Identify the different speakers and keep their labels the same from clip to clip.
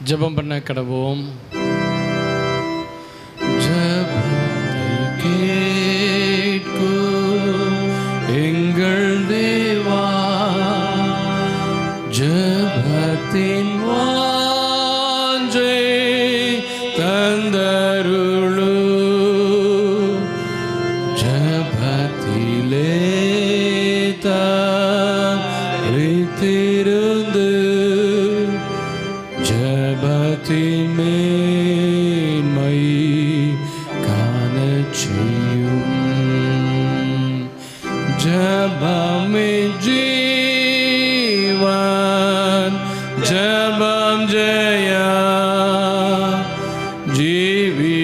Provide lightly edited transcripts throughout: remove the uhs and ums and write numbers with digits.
Speaker 1: ஜெபம் பண்ண கடவோம். எங்கள் தேவா, ஜெபத்தின் வாஞ்சை தந்தருளு, ஜெபத்திலே தரித்திருந்து ஜெபத்தின் மேன்மை காணச் செய்யும். ஜெபமே ஜீவன், ஜெபம் ஜெயா, ஜீவியத்திற்கு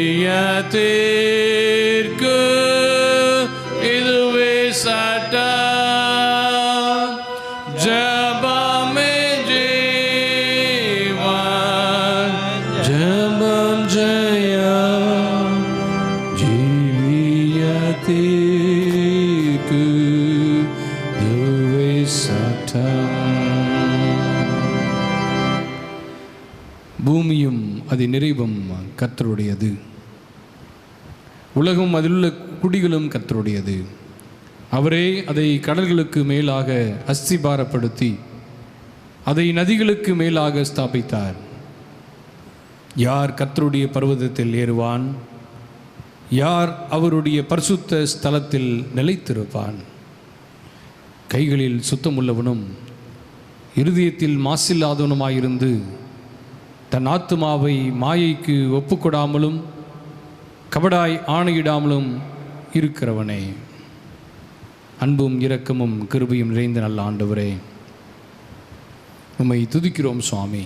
Speaker 1: இதுவே சட்டம். ஜெபமே ஜீவன், ஜெபம் ஜெயா, ஜீவியத்திற்கு இதுவே சட்டம். பூமியும் அது நிறைவும் கர்த்தருடையது, உலகம் அதிலுள்ள குடிகளும் கர்த்தருடையது. அவரே அதை கடல்களுக்கு மேலாக அஸ்திபாரப்படுத்தி அதை நதிகளுக்கு மேலாக ஸ்தாபித்தார். யார் கர்த்தருடைய பர்வதத்தில் ஏறுவான்? யார் அவருடைய பரிசுத்த ஸ்தலத்தில் நிலைத்திருப்பான்? கைகளில் சுத்தமுள்ளவனும் இருதயத்தில் மாசில்லாதவனுமாயிருந்து தன் ஆத்துமாவை மாயைக்கு ஒப்புக்கொடாமலும் கபடாய் ஆணையிடாமலும் இருக்கிறவனே. அன்பும் இரக்கமும் கிருபையும் நிறைந்த நல்ல ஆண்டவரே, உம்மை துதிக்கிறோம் சுவாமி.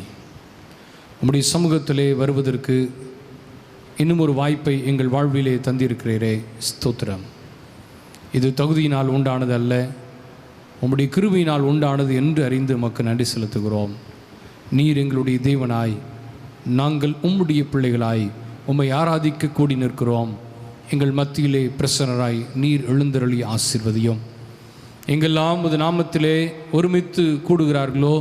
Speaker 1: உம்முடைய சமூகத்திலே வருவதற்கு இன்னும் ஒரு வாய்ப்பை எங்கள் வாழ்விலே தந்திருக்கிறீரே, ஸ்தோத்திரம். இது தகுதியினால் உண்டானது அல்ல, உம்முடைய கிருபையினால் உண்டானது என்று அறிந்து உமக்கு நன்றி செலுத்துகிறோம். நீர் எங்களுடைய தேவனாய், நாங்கள் உம்முடைய பிள்ளைகளாய் உம்மை ஆராதிக்க கூடி நிற்கிறோம். எங்கள் மத்தியிலே பிரசன்னராய் நீர் எழுந்தருளி ஆசீர்வதியும். எங்கெல்லாம் உமது நாமத்திலே ஒருமித்து கூடுகிறார்களோ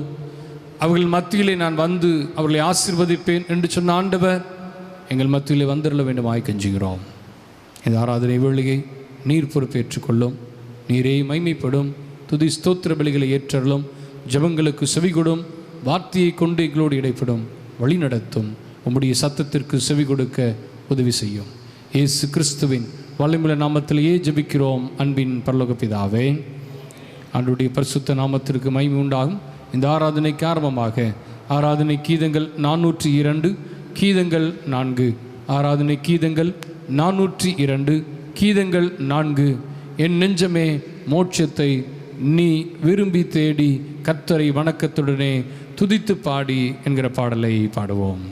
Speaker 1: அவர்கள் மத்தியிலே நான் வந்து அவர்களை ஆசீர்வதிப்பேன் என்று சொன்ன ஆண்டவர் எங்கள் மத்தியிலே வந்திருள வேண்டுமாய் கெஞ்சுகிறோம். இந்த ஆராதனை வேளையை நீர் பொறுப்பேற்றுக்கொள்ளும். நீரே மைமைப்படும். துதி ஸ்தோத்திர பலிகளை ஏற்றலும், ஜெபங்களுக்கு செவிகொடும். வார்த்தையை கொண்டு எங்களோடு இடைப்படும், வழி நடத்தும். உம்முடைய சத்தத்திற்கு செவி கொடுக்க உதவி செய்யும். இயேசு கிறிஸ்துவின் வல்லமையுள்ள நாமத்திலேயே ஜெபிக்கிறோம் அன்பின் பரலோக பிதாவே. ஆண்டவருடைய பரிசுத்த நாமத்திற்கு மகிமை உண்டாகும். இந்த ஆராதனைக்கு ஆரம்பமாக ஆராதனை கீதங்கள் 402, கீதங்கள் 4. ஆராதனை கீதங்கள் 402, கீதங்கள் 4. என் நெஞ்சமே மோட்சத்தை நீ விரும்பி தேடி கர்த்தரை வணக்கத்துடனே துதித்து பாடி என்கிற பாடலை பாடுவோம்.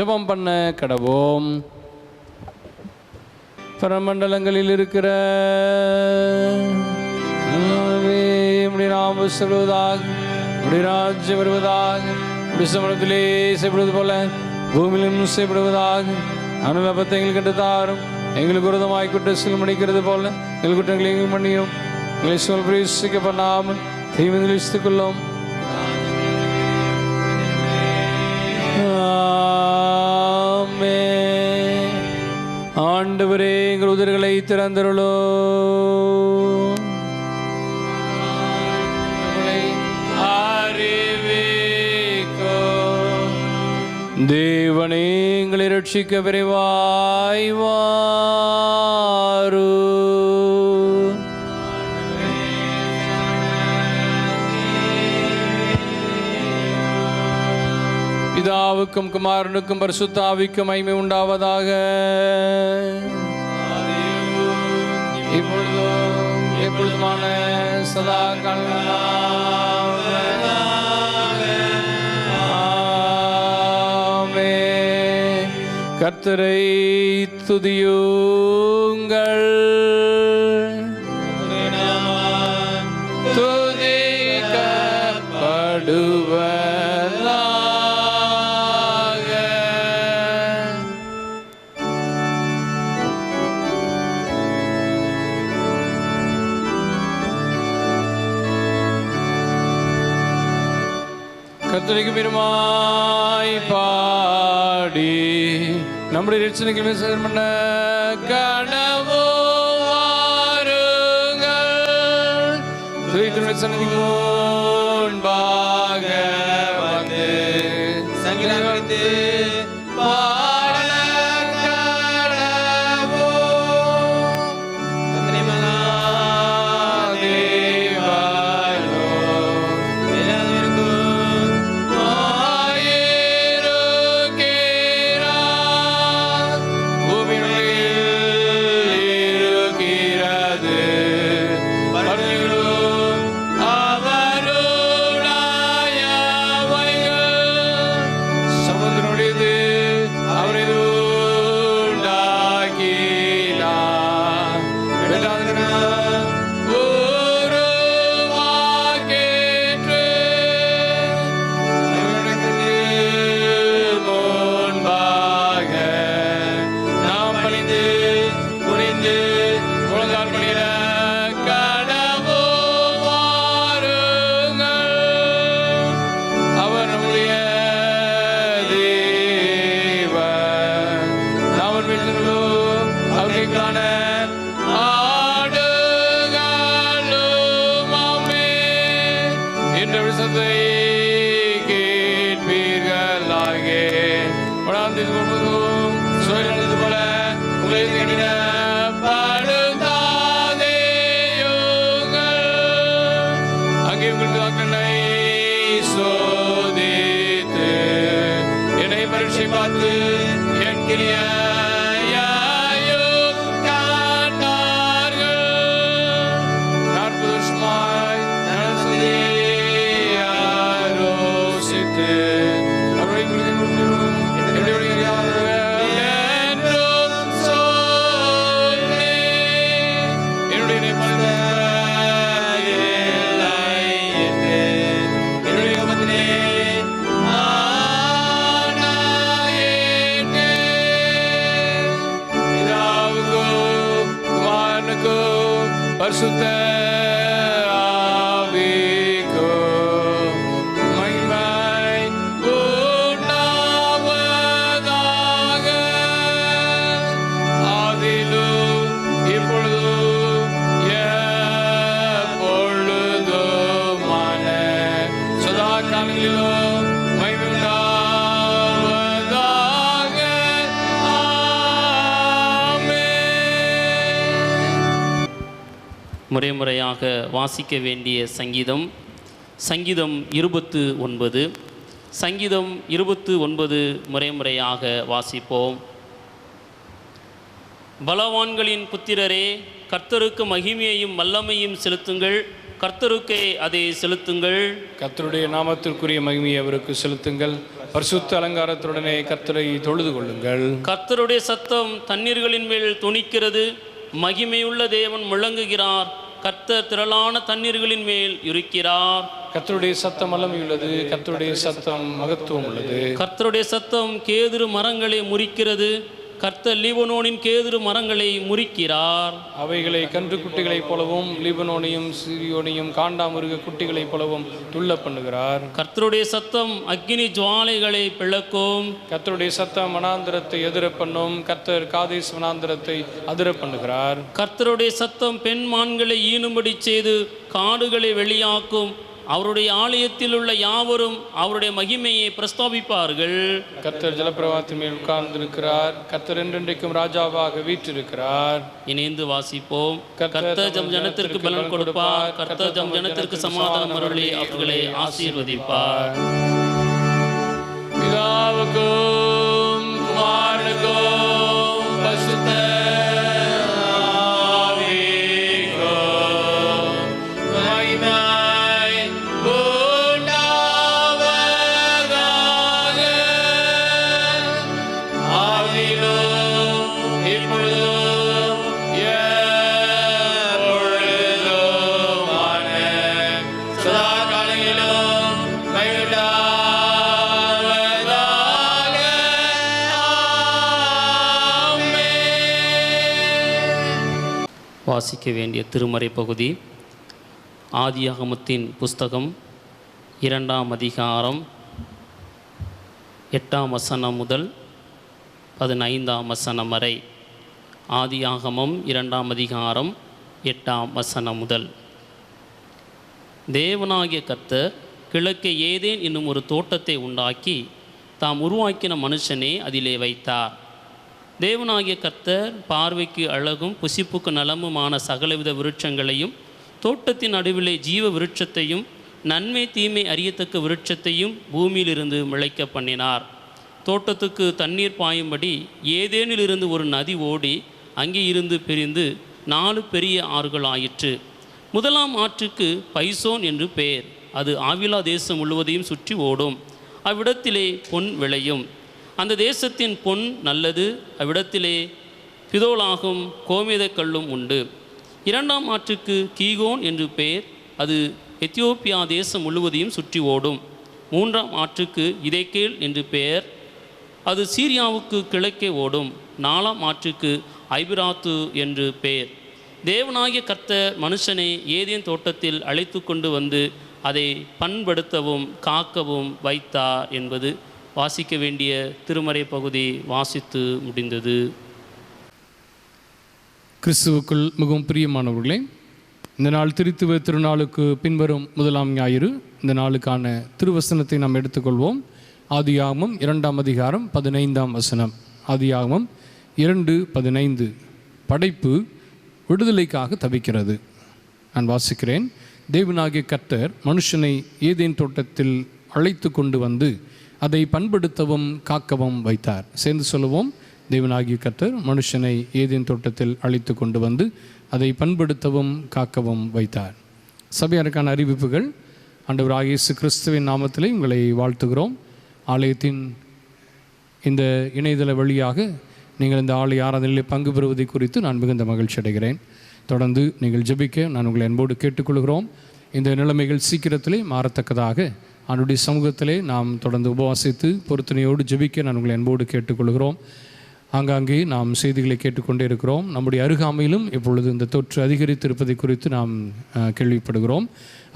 Speaker 1: ஜெபம் பண்ண கடவோம். பரமண்டலங்களில் இருக்கிற நாம சொல்வதாக, ராஜ்யம் வருவதாக, சமூகத்திலே செய்யப்படுவது போல பூமியிலும் செய்யப்படுவதாக. அனுலபத்தை எங்களுக்கு கண்டு தாரும். எங்களுக்கு விரோதமாய் குற்றம் மன்னிக்கிறது போல எங்கள் குற்றங்களை எங்கள் மன்னியும். எங்களை சொல் பிரவேசிக்க பண்ணாமல் தீவிரித்துக் கொள்ளும். ஆண்டவரே, எங்கள் உதடுகளை திறந்தருளோ. தேவனே, எங்களை ரட்சிக்க விரைவாய் வாரு. பிதாவுக்கும் குமாரனுக்கும் பரிசுத்த ஆவிக்கும் மகிமை உண்டாவதாக. இப்பொழுதும் எப்பொழுதுமான சதா கர்த்தரை துதியுங்கள். துதிக்கப்படுவதாக. கர்த்தருக்கு பெருமாய் பாடி நம்முடைய ரட்சனைக்கு விசேஷம் பண்ண கடவோருங்கள். முன்பாக வந்து சங்கீதத்தை பாட கடவோ. பரிசுத்த ஆவிக்கு மகிமை உண்டாவதாக. ஆதியிலும் இப்பொழுதும் எப்பொழுதுமான சதா காலங்களிலும் மகிமை உண்டாவதாக.
Speaker 2: முறைமுறையாக வாசிக்க வேண்டிய சங்கீதம் 29. சங்கீதம் 29 முறைமுறையாக வாசிப்போம். பலவான்களின் புத்திரரே, கர்த்தருக்கு மகிமையையும் வல்லமையும் செலுத்துங்கள். கர்த்தருக்கே அதை செலுத்துங்கள்.
Speaker 1: கர்த்தருடைய நாமத்திற்குரிய மகிமையை அவருக்கு செலுத்துங்கள். பரிசுத்த அலங்காரத்துடனே கர்த்தரை தொழுது கொள்ளுங்கள்.
Speaker 2: கர்த்தருடைய சத்தம் தண்ணீர்களின் மேல் தொனிக்கிறது. மகிமையுள்ள தேவன் முழங்குகிறார். கர்த்தர் திரளான தண்ணீர்களின் மேல் இருக்கிறார்.
Speaker 1: கர்த்தருடைய சத்தம் வல்லமையுள்ளது. கர்த்தருடைய சத்தம் மகத்துவம் உள்ளது.
Speaker 2: கர்த்தருடைய சத்தம் கேதுரு மரங்களை முறிக்கிறது. கர்த்தர் லீபனோனின் கேதுரு மரங்களை முறிக்கிறார்.
Speaker 1: அவைகளை கன்று குட்டிகளைப் போலவும் லீபனோனையும் சீரியோனையும் காண்டாமிருக குட்டிகளைப் போலவும் துள்ள பண்ணுகிறார்.
Speaker 2: கர்த்தருடைய சத்தம் அக்கினி ஜுவாலைகளை பிளக்கும்.
Speaker 1: கர்த்தருடைய சத்தம் வனாந்திரத்தை எதிர பண்ணும். கர்த்தர் காதேஸ் வனாந்திரத்தை அதிர பண்ணுகிறார்.
Speaker 2: கர்த்தருடைய சத்தம் பெண் மான்களை ஈனும்படி செய்து காடுகளை வெளியாக்கும். அவருடைய ஆலயத்தில் உள்ள யாவரும் அவருடைய மகிமையை பிரஸ்தாபிப்பார்கள்.
Speaker 1: கர்த்தர் ஜலப்பிரவாகத்தின் மேல் உட்கார்ந்திருக்கிறார். கர்த்தர் என்றென்றைக்கும் ராஜாவாக வீற்றிருக்கிறார்.
Speaker 2: இணைந்து வாசிப்போம். கர்த்தர் ஜம் ஜனத்திற்கு பலன் கொடுப்பார். கர்த்தர் ஜம் ஜனத்திற்கு சமாதானம் அருளி அவர்களை ஆசீர்வதிப்பார்.
Speaker 1: பிதாவுக்கும் குமாரனுக்கும் பரிசுத்த
Speaker 2: வாசிக்க வேண்டிய திருமறை பகுதி ஆதியாகமத்தின் புஸ்தகம் 2ஆம் அதிகாரம் 8ஆம் வசனம் முதல் 15ஆம் வசனம் வரை. ஆதியாகமம் 2ஆம் அதிகாரம் 8ஆம் வசனம் முதல். தேவனாகிய கர்த்தர் கிழக்கே ஏதேன் என்னும் ஒரு தோட்டத்தை உண்டாக்கி தாம் உருவாக்கின மனுஷனே அதிலே வைத்தார். தேவனாகிய கர்த்தர் பார்வைக்கு அழகும் புசிப்புக்கு நலமுமான சகலவித விருட்சங்களையும் தோட்டத்தின் நடுவிலே ஜீவ விருட்சத்தையும் நன்மை தீமை அறியத்தக்க விருட்சத்தையும் பூமியிலிருந்து முளைக்க பண்ணினார். தோட்டத்துக்கு தண்ணீர் பாயும்படி ஏதேனிலிருந்து ஒரு நதி ஓடி அங்கே இருந்து பிரிந்து 4 பெரிய ஆறுகள் ஆயிற்று. முதலாம் ஆற்றுக்கு பைசோன் என்று பெயர். அது ஆவிலா தேசம் முழுவதையும் சுற்றி ஓடும். அவ்விடத்திலே பொன் விளையும். அந்த தேசத்தின் பொன் நல்லது. அவ்விடத்திலே பிதோலாகும் கோமேதக்கல்லும் உண்டு. 2ஆம் ஆற்றுக்கு கீகோன் என்று பெயர். அது எத்தியோப்பியா தேசம் முழுவதையும் சுற்றி ஓடும். 3ஆம் ஆற்றுக்கு இதேக்கேல் என்று பெயர். அது சீரியாவுக்கு கிழக்கே ஓடும். 4ஆம் ஆற்றுக்கு ஐபிராத்து என்று பெயர். தேவனாகிய கர்த்தர் மனுஷனை ஏதேன் தோட்டத்தில் அழைத்து கொண்டு வந்து அதை பண்படுத்தவும் காக்கவும் வைத்தார் என்பது வாசிக்க வேண்டிய திருமறை பகுதி வாசித்து முடிந்தது.
Speaker 1: கிறிஸ்துவுக்குள் மிகவும் பிரியமானவர்களே, இந்த நாள் திருத்துவ திருநாளுக்கு பின்வரும் முதலாம் ஞாயிறு. இந்த நாளுக்கான திருவசனத்தை நாம் எடுத்துக்கொள்வோம். ஆதியாகமம் 2ஆம் அதிகாரம் 15ஆம் வசனம். ஆதியாகமம் 2:15. படைப்பு விடுதலைக்காக தவிக்கிறது. நான் வாசிக்கிறேன். தேவனாகிய கர்த்தர் மனுஷனை ஏதேன் தோட்டத்தில் அழைத்து கொண்டு வந்து அதை பண்படுத்தவும் காக்கவும் வைத்தார். சேர்ந்து சொல்லுவோம். தேவனாகிய கர்த்தர் மனுஷனை ஏதேன் தோட்டத்தில் அழைத்து கொண்டு வந்து அதை பண்படுத்தவும் காக்கவும் வைத்தார். சபையாருக்கான அறிவிப்புகள். ஆண்டவராகிய இயேசு கிறிஸ்துவின் நாமத்திலே உங்களை வாழ்த்துகிறோம். ஆலயத்தின் இந்த இணையதள வழியாக நீங்கள் இந்த ஆலய ஆராதனையில் பங்கு பெறுவதை குறித்து நான் மிகுந்த மகிழ்ச்சி அடைகிறேன். தொடர்ந்து நீங்கள் ஜெபிக்க நான் உங்களை அன்போடு கேட்டுக்கொள்கிறோம். இந்த நிலைமைகள் சீக்கிரத்திலே மாறத்தக்கதாக அவனுடைய சமூகத்திலே நாம் தொடர்ந்து உபவாசித்து பொருத்தனையோடு ஜெபிக்க நான் உங்களை அன்போடு கேட்டுக்கொள்கிறோம். ஆங்காங்கே நாம் செய்திகளை கேட்டுக்கொண்டே இருக்கிறோம். நம்முடைய அருகாமையிலும் இப்பொழுது இந்த தொற்று அதிகரித்து இருப்பதை குறித்து நாம் கேள்விப்படுகிறோம்.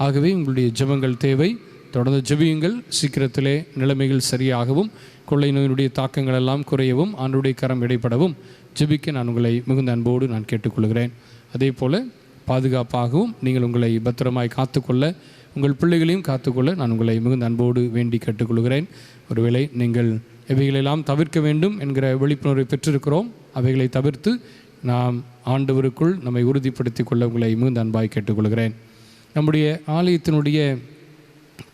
Speaker 1: ஆகவே உங்களுடைய ஜெபங்கள் தேவை. தொடர்ந்து ஜெபியுங்கள். சீக்கிரத்திலே நிலைமைகள் சரியாகவும் கொள்ளை நோயினுடைய தாக்கங்கள் எல்லாம் குறையவும் ஆண்டுடைய கரம் இடைப்படவும் ஜெபிக்க நான் உங்களை மிகுந்த அன்போடு நான் கேட்டுக்கொள்கிறேன். அதே போல் பாதுகாப்பாகவும் நீங்கள் உங்களை பத்திரமாய் காத்துக்கொள்ள உங்கள் பிள்ளைகளையும் காத்துக்கொள்ள நான் உங்களை மிகுந்த அன்போடு வேண்டி கேட்டுக்கொள்கிறேன். ஒருவேளை நீங்கள் இவைகளெல்லாம் தவிர்க்க வேண்டும் என்கிற விழிப்புணர்வை பெற்றிருக்கிறோம். அவைகளை தவிர்த்து நாம் ஆண்டவருக்குள் நம்மை உறுதிப்படுத்தி கொள்ள உங்களை மிகுந்த அன்பாய் கேட்டுக்கொள்கிறேன். நம்முடைய ஆலயத்தினுடைய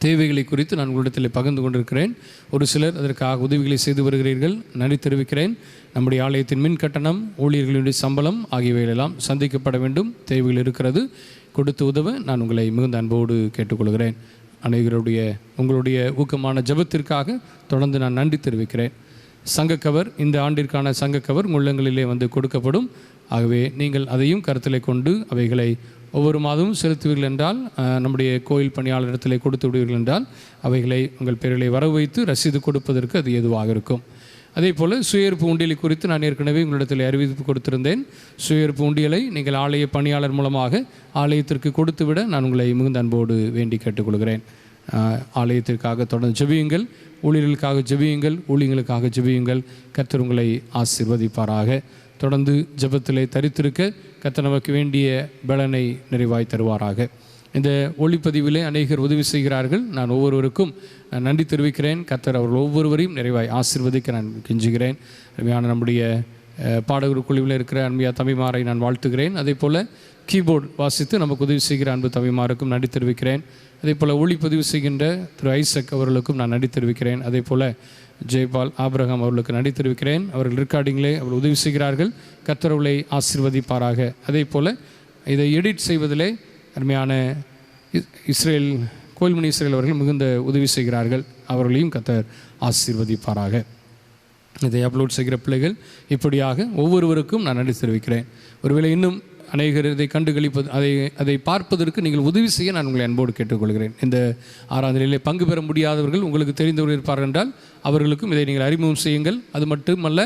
Speaker 1: தேவைகளை குறித்து நான் உங்களிடத்தில் பகிர்ந்து கொண்டிருக்கிறேன். ஒரு சிலர் அதற்காக உதவிகளை செய்து வருகிறீர்கள். நன்றி தெரிவிக்கிறேன். நம்முடைய ஆலயத்தின் மின் கட்டணம், ஊழியர்களுடைய சம்பளம் ஆகியவைகளெல்லாம் சந்திக்கப்பட வேண்டும். தேவைகள் இருக்கிறது. கொடுத்து உதவ நான் உங்களை மிகுந்த அன்போடு கேட்டுக்கொள்கிறேன். உங்களுடைய ஊக்கமான ஜெபத்திற்காக தொடர்ந்து நான் நன்றி தெரிவிக்கிறேன். சங்கக்கவர், இந்த ஆண்டிற்கான சங்கக்கவர் உள்ளங்களிலே வந்து கொடுக்கப்படும். ஆகவே நீங்கள் அதையும் கருத்திலே கொண்டு அவைகளை ஒவ்வொரு மாதமும் செலுத்துவீர்கள் என்றால், நம்முடைய கோயில் பணியாளரிடத்திலே கொடுத்து விடுவீர்கள் என்றால், அவைகளை உங்கள் பேர்களை வர வைத்து ரசீது கொடுப்பதற்கு அது ஏதுவாக இருக்கும். அதே போல் சுயேற்பு உண்டியலை குறித்து நான் ஏற்கனவே உங்களிடத்தில் அறிவிப்பு கொடுத்திருந்தேன். சுயேற்பு உண்டியலை நீங்கள் ஆலய பணியாளர் மூலமாக ஆலயத்திற்கு கொடுத்துவிட நான் உங்களை மிகுந்த அன்போடு வேண்டி கேட்டுக்கொள்கிறேன். ஆலயத்திற்காக தொடர்ந்து ஜெபியுங்கள், ஊழியர்களுக்காக ஜெபியுங்கள், ஊழியர்களுக்காக ஜெபியுங்கள். கர்த்தர் உங்களை ஆசீர்வதிப்பாராக. தொடர்ந்து ஜெபத்திலே தரித்திருக்க கர்த்தர் நமக்கு வேண்டிய பலனை நிறைவாய் தருவாராக. இந்த ஒளிப்பதிவிலே அநேகர் உதவி செய்கிறார்கள். நான் ஒவ்வொருவருக்கும் நன்றி தெரிவிக்கிறேன். கர்த்தர் அவர்கள் ஒவ்வொருவரையும் நிறைவாய் ஆசீர்வதிக்க நான் கெஞ்சுகிறேன். அருமையான நம்முடைய பாடகர் குழுவில் இருக்கிற அன்பியா தம்பிமாரை நான் வாழ்த்துகிறேன். அதே போல் கீபோர்டு வாசித்து நமக்கு உதவி செய்கிற அன்பு தம்பிமாருக்கும் நன்றி தெரிவிக்கிறேன். அதே போல் ஒளிப்பதிவு செய்கின்ற திரு ஐசக் அவர்களுக்கும் நான் நன்றி தெரிவிக்கிறேன். அதே போல் ஜெய்பால் ஆபிரகாம் அவர்களுக்கு நன்றி தெரிவிக்கிறேன். அவர்கள் ரெக்கார்டிங்கிலே அவர் உதவி செய்கிறார்கள். கர்த்தர் அவர்களை ஆசீர்வதிப்பாராக. அதே போல் இதை எடிட் செய்வதிலே அருமையான இஸ்ரேல் கோயில்மணி இஸ்ரேல் அவர்கள் மிகுந்த உதவி செய்கிறார்கள். அவர்களையும் கர்த்தர் ஆசீர்வதிப்பாராக. இதை அப்லோட் செய்கிற பிள்ளைகள் இப்படியாக ஒவ்வொருவருக்கும் நான் நன்றி தெரிவிக்கிறேன். ஒருவேளை இன்னும் அநேகர் இதை கண்டுகளிப்பது அதை பார்ப்பதற்கு நீங்கள் உதவி செய்ய நான் உங்களை அன்போடு கேட்டுக்கொள்கிறேன். இந்த ஆராதனையிலே பங்கு பெற முடியாதவர்கள் உங்களுக்கு தெரிந்தவர்கள் இருப்பார்கள் என்றால் அவர்களுக்கும் இதை நீங்கள் அறிமுகம் செய்யுங்கள். அது மட்டுமல்ல,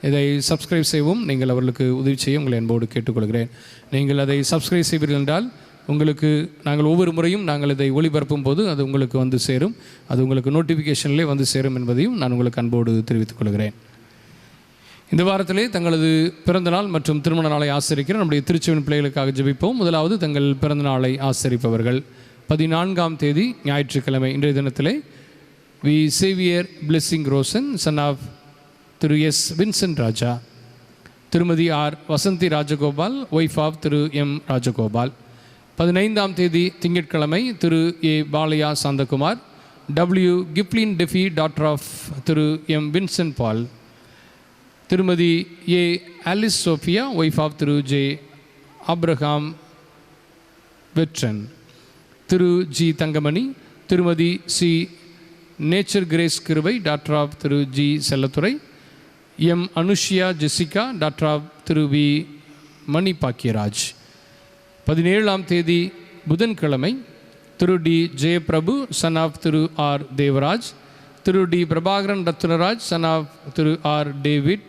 Speaker 1: இதை சப்ஸ்கிரைப் செய்வோம். நீங்கள் அவர்களுக்கு உதவி செய்ய உங்களை அன்போடு கேட்டுக்கொள்கிறேன். நீங்கள் அதை சப்ஸ்கிரைப் செய்வீர்கள் என்றால் உங்களுக்கு நாங்கள் ஒவ்வொரு முறையும் நாங்கள் இதை ஒளிபரப்பும் போது அது உங்களுக்கு வந்து சேரும். அது உங்களுக்கு நோட்டிஃபிகேஷனிலே வந்து சேரும் என்பதையும் நான் உங்களுக்கு அன்போடு தெரிவித்துக் கொள்கிறேன். இந்த வாரத்திலே தங்களது பிறந்த நாள் மற்றும் திருமண நாளை ஆசரிக்கிற நம்முடைய திருச்செவின் பிள்ளைகளுக்காக ஜெபிப்போம். முதலாவது தங்கள் பிறந்த நாளை ஆசரிப்பவர்கள் 14ஆம் தேதி ஞாயிற்றுக்கிழமை இன்றைய தினத்திலே V Xavier Blessing Roshan son of Thiru S Vincent Raja, Thirumathi R Vasanthi Rajagopal wife of Thiru M Rajagopal. 15ஆம் தேதி திங்கட்கிழமை Thiru A Balaiah Santhakumar, W Kiplin டெஃபி daughter of Thiru M Vincent Paul. Thirumathi A Alice Sophia wife of Thiru J Abraham வெட்ரன். Thiru G Thangamani, Thirumathi C Nature Grace Kirubai daughter of Thiru G Chellathurai, M Anushiya Jessica daughter of Thiru V மணி பாக்கியராஜ். 17ஆம் தேதி புதன்கிழமை Thiru T Jayaprabhu son of Thiru R Devaraj, Thiru T Prabhakaran Rathnaraj son of Thiru R David,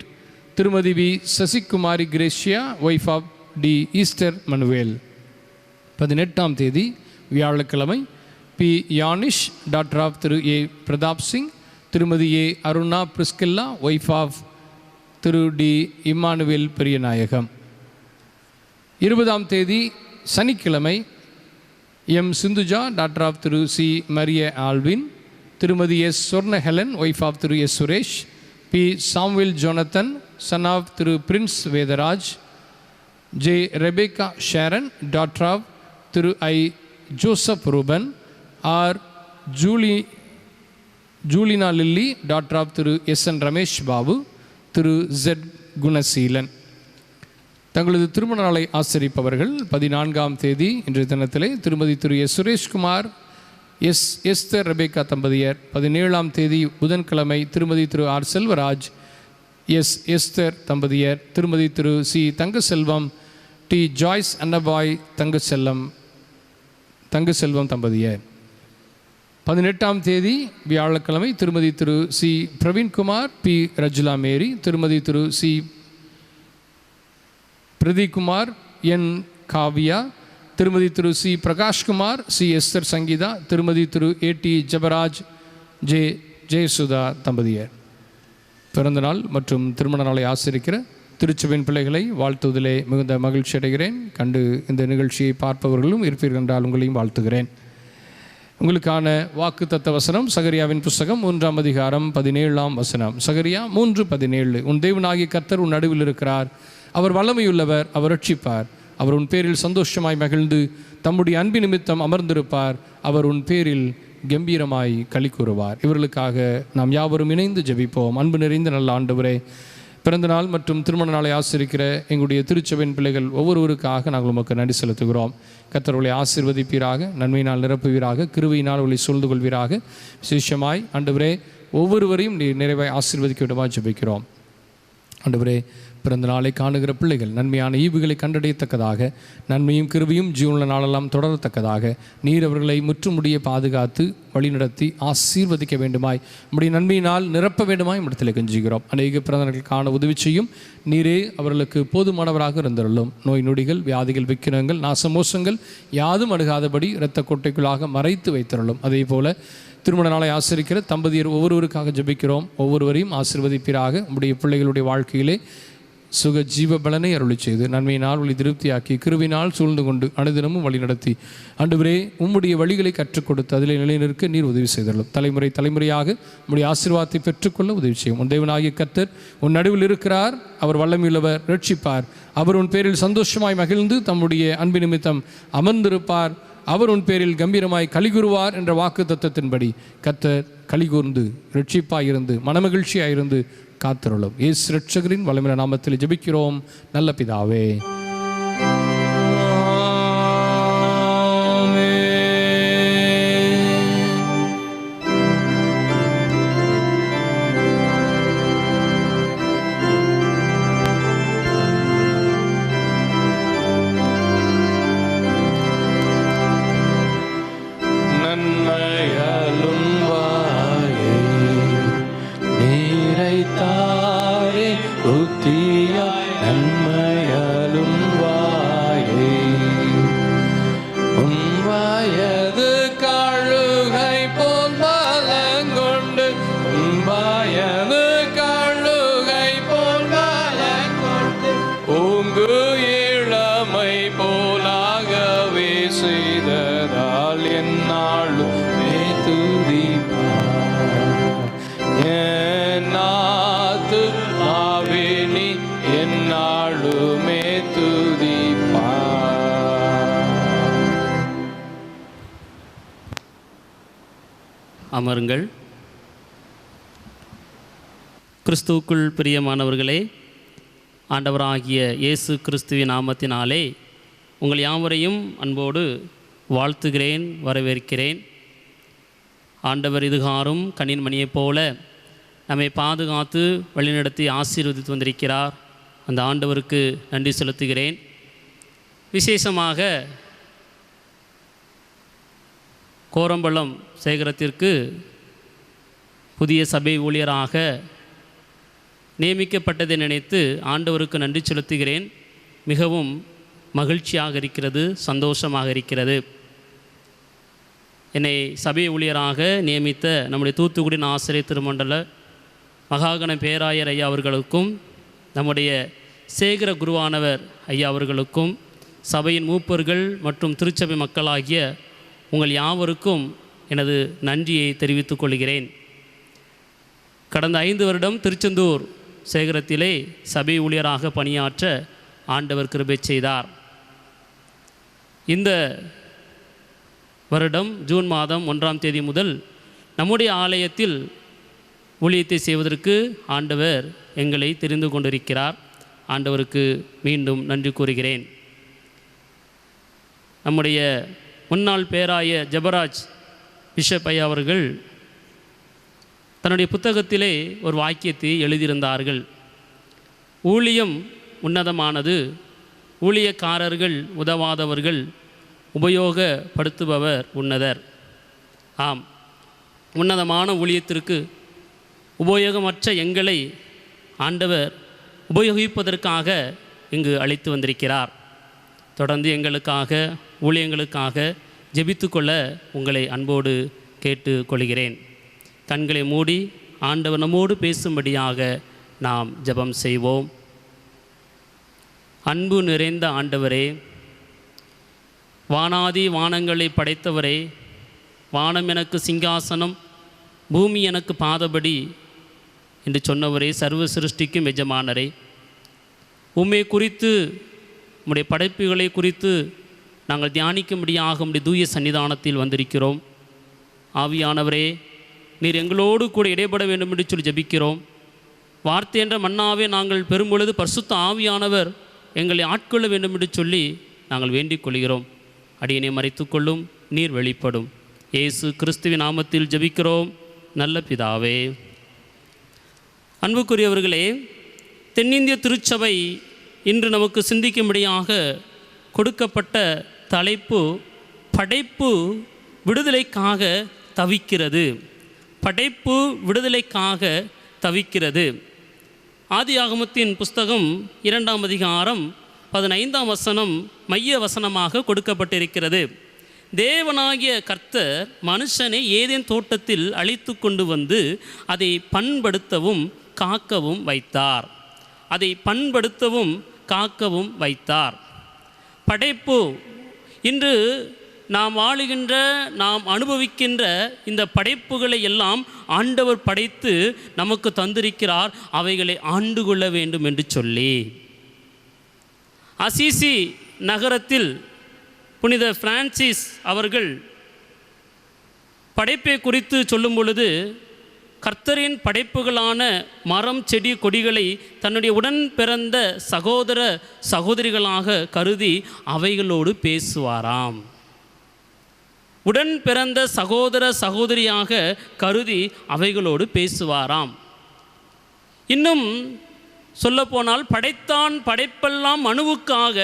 Speaker 1: Thirumathi V Sasikumari Gracia wife of T Easter Manuel. 18ஆம் தேதி வியாழக்கிழமை P யானிஷ் daughter of Thiru A Pratap Singh, Thirumathi A Aruna Priscilla wife of Thiru T Immanuel Periyanayagam. 20ஆம் தேதி சனிக்கிழமை M Sindhuja daughter of Thiru C Maria Alvin, Thirumathi S Sorna Helen wife of Thiru S Suresh, P சாம்வில் Jonathan son of Thiru Prince Vedaraj, J Rebecca Sharon daughter of Thiru I Joseph Ruben, R Julina Lily daughter of Thiru S N Ramesh Babu, Thiru Z Gunaseelan. தங்களது திருமண நாளை ஆசரிப்பவர்கள் 14ஆம் தேதி இன்றைய தினத்திலே Thirumathi Thiru S Sureshkumar Esther Rebecca தம்பதியர். 17ஆம் தேதி புதன்கிழமை திருமதி திரு ஆர் செல்வராஜ் எஸ்தர் தம்பதியர், Thirumathi Thiru C Thangaselvam D Joyce Annabai Thangaselvam தம்பதியர். 18ஆம் தேதி வியாழக்கிழமை Thirumathi Thiru C Praveenkumar P Rajula Mary, Thirumathi Thiru C Pradeepkumar N Kavya, Thirumathi Thiru C Prakashkumar C Esther Sangeetha, Thirumathi Thiru A D Jabaraj Jeyasudha தம்பதியர். பிறந்தநாள் மற்றும் திருமண நாளை ஆசரிக்கிற திருச்சபையின் பிள்ளைகளை வாழ்த்துவதிலே மிகுந்த மகிழ்ச்சி அடைகிறேன். கண்டு இந்த நிகழ்ச்சியை பார்ப்பவர்களும் இருப்பீர்கள் என்றால் உங்களையும் வாழ்த்துகிறேன். உங்களுக்கான வாக்கு தத்த வசனம் சகரியாவின் புஸ்தகம் 3ஆம் அதிகாரம் 17ஆம் வசனம். சகரியா 3:17. உன் தேவனாகிய கர்த்தர் உன் நடுவில் இருக்கிறார், அவர் வல்லமையுள்ளவர், அவர் ரட்சிப்பார், அவர் உன் பேரில் சந்தோஷமாய் மகிழ்ந்து தம்முடைய அன்பு நிமித்தம் அமர்ந்திருப்பார், அவர் உன் பேரில் கம்பீரமாய் களி கூறுவார். இவர்களுக்காக நாம் யாவரும் இணைந்து ஜெபிப்போம். அன்பு நிறைந்த நல்ல ஆண்டவரே, பிறந்தநாள் மற்றும் திருமண நாளை ஆசிரிக்கிற எங்களுடைய திருச்சபையின் பிள்ளைகள் ஒவ்வொருவருக்காக நாங்கள் உமக்கு நன்றி செலுத்துகிறோம். கர்த்தர்களை ஆசீர்வதிப்பீராக, நன்மையினால் நிரப்புவீராக, கிருபையினால் அவளை சூழ்ந்து கொள்வீராக. விசேஷமாய் ஆண்டவரே ஒவ்வொருவரையும் நீ நிறைவாய் ஆசீர்வதிக்க விடமாக ஜெபிக்கிறோம். ஆண்டவரே, பிறந்த நாளை காணுகிற பிள்ளைகள் நன்மையான ஈவுகளை கண்டடையத்தக்கதாக, நன்மையும் கிருபையும் ஜீவனுள்ள நாளெல்லாம் தொடரத்தக்கதாக நீர் அவர்களை முற்றுமுடிய பாதுகாத்து வழிநடத்தி ஆசீர்வதிக்க வேண்டுமாய், நம்முடைய நன்மையினால் நிரப்ப வேண்டுமாய் இடத்துல கெஞ்சுகிறோம். அநேக பிறந்தநாட்கள் காண உதவி செய்யும் நீரே அவர்களுக்கு போதுமானவராக இருந்தருளும். நோய் நொடிகள், வியாதிகள், விக்கிரங்கள், நாசமோசங்கள் யாதும் அணுகாதபடி இரத்த கொட்டைக்குள்ளாக மறைத்து வைத்தருளும். அதே போல திருமண நாளை ஆசிரிக்கிற தம்பதியர் ஒவ்வொருவருக்காக ஜெபிக்கிறோம். ஒவ்வொருவரையும் ஆசீர்வதிப்பீராக. நம்முடைய பிள்ளைகளுடைய வாழ்க்கையிலே சுக ஜீவ பலனை அருளி செய்து நன்மையினால் ஒளி திருப்தியாக்கி கிருவினால் சூழ்ந்து கொண்டு அனுதினமும் வழி நடத்தி ஆண்டவரே உம்முடைய வழிகளை கற்றுக் கொடுத்து அதிலே நிலைநிற்க நீர் உதவி செய்தருளும். தலைமுறை தலைமுறையாக உம்முடைய ஆசீர்வாதத்தை பெற்றுக்கொள்ள உதவி செய்யும். உன் தேவனாகிய கர்த்தர் உன் நடுவில் இருக்கிறார். அவர் வல்லமையுள்ளவர், ரட்சிப்பார். அவர் உன் பேரில் சந்தோஷமாய் மகிழ்ந்து தம்முடைய அன்பு நிமித்தம் அமர்ந்திருப்பார். அவர் உன் பேரில் கம்பீரமாய் கலிகூறுவார் என்ற வாக்கு தத்தத்தின்படி கர்த்தர் கலிகூர்ந்து ரட்சிப்பாயிருந்து மனமகிழ்ச்சியாயிருந்து காத்திருளும். இயேசு இரட்சகரின் வல்லமையான நாமத்தில் ஜெபிக்கிறோம் நல்ல பிதாவே.
Speaker 2: அமருங்கள். கிறிஸ்துவுக்குள் பிரியமானவர்களே, ஆண்டவராகிய இயேசு கிறிஸ்துவின் நாமத்தினாலே உங்கள் யாவரையும் அன்போடு வாழ்த்துகிறேன், வரவேற்கிறேன். ஆண்டவர் இதுகாரும் கண்ணின் மணியைப் போல நம்மை பாதுகாத்து வழிநடத்தி ஆசீர்வதித்து வந்திருக்கிறார். அந்த ஆண்டவருக்கு நன்றி செலுத்துகிறேன். விசேஷமாக கோரம்பலம் சேகரத்திற்கு புதிய சபை ஊழியராக நியமிக்கப்பட்டதை நினைத்து ஆண்டவருக்கு நன்றி செலுத்துகிறேன். மிகவும் மகிழ்ச்சியாக இருக்கிறது, சந்தோஷமாக இருக்கிறது. என்னை சபை ஊழியராக நியமித்த நம்முடைய தூத்துக்குடியின் ஆசிரியர் திருமண்டல மகாகண பேராயர் ஐயா அவர்களுக்கும், நம்முடைய சேகர குருவானவர் ஐயா அவர்களுக்கும், சபையின் மூப்பர்கள் மற்றும் திருச்சபை மக்களாகிய உங்கள் யாவருக்கும் எனது நன்றியை தெரிவித்துக் கொள்கிறேன். கடந்த 5 வருடம் திருச்செந்தூர் சேகரத்திலே சபை ஊழியராக பணியாற்ற ஆண்டவர் கிருபை செய்தார். இந்த வருடம் ஜூன் மாதம் 1ஆம் தேதி முதல் நம்முடைய ஆலயத்தில் ஊழியத்தை செய்வதற்கு ஆண்டவர் எங்களை தெரிந்து கொண்டிருக்கிறார். ஆண்டவருக்கு மீண்டும் நன்றி கூறுகிறேன். நம்முடைய முன்னாள் பேராய ஜெபராஜ் பிஷப் ஐயா அவர்கள் தன்னுடைய புத்தகத்திலே ஒரு வாக்கியத்தை எழுதியிருந்தார்கள். ஊழியம் உன்னதமானது, ஊழியக்காரர்கள் உதவாதவர்கள், உபயோகப்படுத்துபவர் உன்னதர். ஆம், உன்னதமான ஊழியத்திற்கு உபயோகமற்ற எங்களை ஆண்டவர் உபயோகிப்பதற்காக இங்கு அழைத்து வந்திருக்கிறார். தொடர்ந்து எங்களுக்காக, ஊழியங்களுக்காக ஜெபித்து கொள்ள உங்களை அன்போடு கேட்டு கொள்கிறேன். கண்களை மூடி ஆண்டவர் நம்மோடு பேசும்படியாக நாம் ஜெபம் செய்வோம். அன்பு நிறைந்த ஆண்டவரே, வானாதி வானங்களை படைத்தவரே, வானம் எனக்கு சிங்காசனம், பூமி எனக்கு பாதபடி என்று சொன்னவரே, சர்வ சிருஷ்டிக்கும் எஜமானரே, உம்மை குறித்து, உம்முடைய படைப்புகளை குறித்து நாங்கள் தியானிக்கும்படியாக உம்முடைய தூய சன்னிதானத்தில் வந்திருக்கிறோம். ஆவியானவரே, நீர் எங்களோடு கூட இடைப்பட வேண்டும் என்று சொல்லி ஜெபிக்கிறோம். வார்த்தை என்ற மன்னாவே நாங்கள் பெறும்பொழுது பரிசுத்த ஆவியானவர் எங்களை ஆட்கொள்ள வேண்டும் என்று சொல்லி நாங்கள் வேண்டிக் கொள்கிறோம். அடியனை மறைத்துக்கொள்ளும், நீர் வெளிப்படும். இயேசு கிறிஸ்துவின் நாமத்தில் ஜெபிக்கிறோம் நல்ல பிதாவே. அன்புக்குரியவர்களே, தென்னிந்திய திருச்சபை இன்று நமக்கு சிந்திக்கும்படியாக கொடுக்கப்பட்ட தலைப்பு படைப்பு விடுதலைக்காக தவிக்கிறது. படைப்பு விடுதலைக்காக தவிக்கிறது. ஆதியாகமத்தின் புஸ்தகம் 2ஆம் அதிகாரம் 15ஆம் வசனம் மைய வசனமாக கொடுக்கப்பட்டிருக்கிறது. தேவனாகிய கர்த்தர் மனுஷனை ஏதேன் தோட்டத்தில் அழைத்து கொண்டு வந்து அதை பண்படுத்தவும் காக்கவும் வைத்தார். அதை பண்படுத்தவும் காக்கவும் வைத்தார். படைப்பு இன்று நாம் வாழுகின்ற, நாம் அனுபவிக்கின்ற இந்த படைப்புகளை எல்லாம் ஆண்டவர் படைத்து நமக்கு தந்திருக்கிறார். அவைகளை ஆண்டு கொள்ள வேண்டும் என்று சொல்லி அசிசி நகரத்தில் புனித பிரான்சிஸ் அவர்கள் படைப்பை குறித்து சொல்லும் பொழுது, கர்த்தரின் படைப்புகளான மரம் செடி கொடிகளை தன்னுடைய உடன் பிறந்த சகோதர சகோதரிகளாக கருதி அவைகளோடு பேசுவாராம். உடன் பிறந்த சகோதர சகோதரியாக கருதி அவைகளோடு பேசுவாராம். இன்னும் சொல்லப்போனால், படைத்தான் படைப்பெல்லாம் மனுவுக்காக,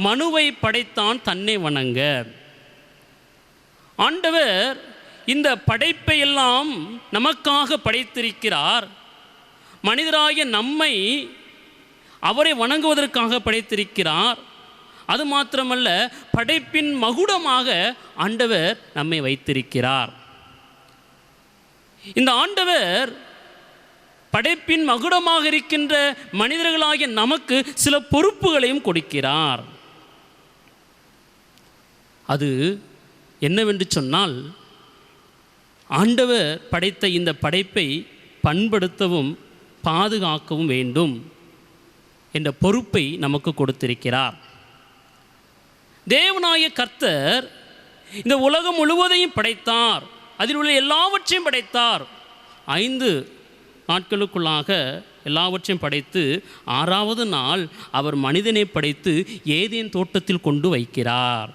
Speaker 2: மனுவை படைத்தான் தன்னை வணங்க. ஆண்டவர் இந்த படைப்பை எல்லாம் நமக்காக படைத்திருக்கிறார். மனிதராகிய நம்மை அவரை வணங்குவதற்காக படைத்திருக்கிறார். அது மாத்திரமல்ல, படைப்பின் மகுடமாக ஆண்டவர் நம்மை வைத்திருக்கிறார். இந்த ஆண்டவர் படைப்பின் மகுடமாக இருக்கின்ற மனிதர்களாகிய நமக்கு சில பொறுப்புகளையும் கொடுக்கிறார். அது என்னவென்று சொன்னால், ஆண்டவர் படைத்த இந்த படைப்பை பண்படுத்தவும் பாதுகாக்கவும் வேண்டும் என்ற பொறுப்பை நமக்கு கொடுத்திருக்கிறார். தேவனாகிய கர்த்தர் இந்த உலகம் முழுவதையும் படைத்தார். அதில் உள்ள எல்லாவற்றையும் படைத்தார். 5 நாட்களுக்குள்ளாக எல்லாவற்றையும் படைத்து 6ஆவது நாள் அவர் மனிதனை படைத்து ஏதேன் தோட்டத்தில் கொண்டு வைக்கிறார்.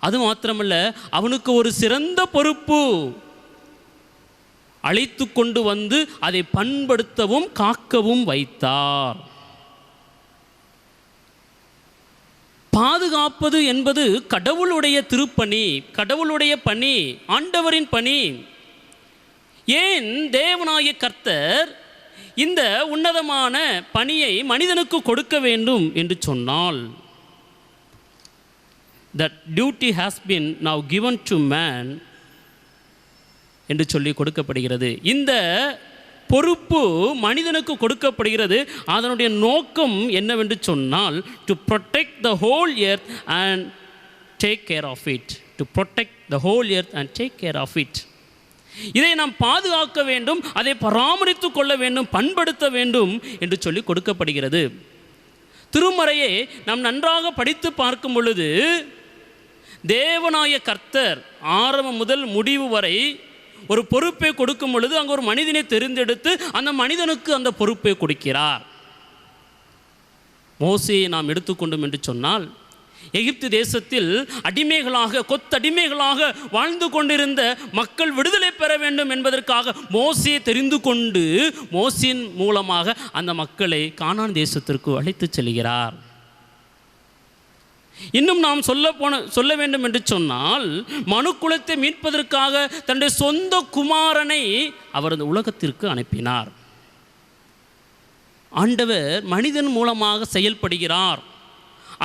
Speaker 2: அது மாத்திரமல்ல, அவனுக்கு ஒரு சிறந்த பொறுப்பு. அழைத்து கொண்டு வந்து அதை பண்படுத்தவும் காக்கவும் வைத்தார். பாதுகாப்பது என்பது கடவுளுடைய திருப்பணி, கடவுளுடைய பணி, ஆண்டவரின் பணி. ஏன் தேவனாகிய கர்த்தர் இந்த உன்னதமான பணியை மனிதனுக்கு கொடுக்க வேண்டும் என்று சொன்னால், that duty has been now given to man என்று சொல்லி கொடுக்கப்படுகிறது. இந்த பொறுப்பு மனிதனுக்கு கொடுக்கப்படுகிறது. அதனுடைய நோக்கம் என்னவென்று சொன்னால், to protect the whole earth and take care of it. To protect the whole earth and take care of it. இதை நாம் பாதுகாக்க வேண்டும், அதை பராமரித்து கொள்ள வேண்டும், பண்படுத்த வேண்டும் என்று சொல்லி கொடுக்கப்படுகிறது. திருமறையை நாம் நன்றாக படித்து பார்க்கும் பொழுது, தேவனாகிய கர்த்தர் ஆரம்பம் முதல் முடிவு வரை ஒரு பொறுப்பை கொடுக்கும் பொழுது அங்கே ஒரு மனிதனை தெரிந்தெடுத்து அந்த மனிதனுக்கு அந்த பொறுப்பை கொடுக்கிறார். மோசேயை நாம் எடுத்துக்கொண்டோம் என்று சொன்னால், எகிப்து தேசத்தில் அடிமைகளாக, கொத்தடிமைகளாக வாழ்ந்து கொண்டிருந்த மக்கள் விடுதலை பெற வேண்டும் என்பதற்காக மோசேயை தெரிந்து கொண்டு மோசேயின் மூலமாக அந்த மக்களை கானான் தேசத்திற்கு அழைத்து செல்கிறார். இன்னும் நாம் சொல்ல வேண்டும் என்று சொன்னால், மனுக்குலத்தை மீட்பதற்காக தன்னுடைய சொந்த குமாரனை அவர் இந்த உலகத்திற்கு அனுப்பினார். ஆண்டவர் மனிதன் மூலமாக செயல்படுகிறார்.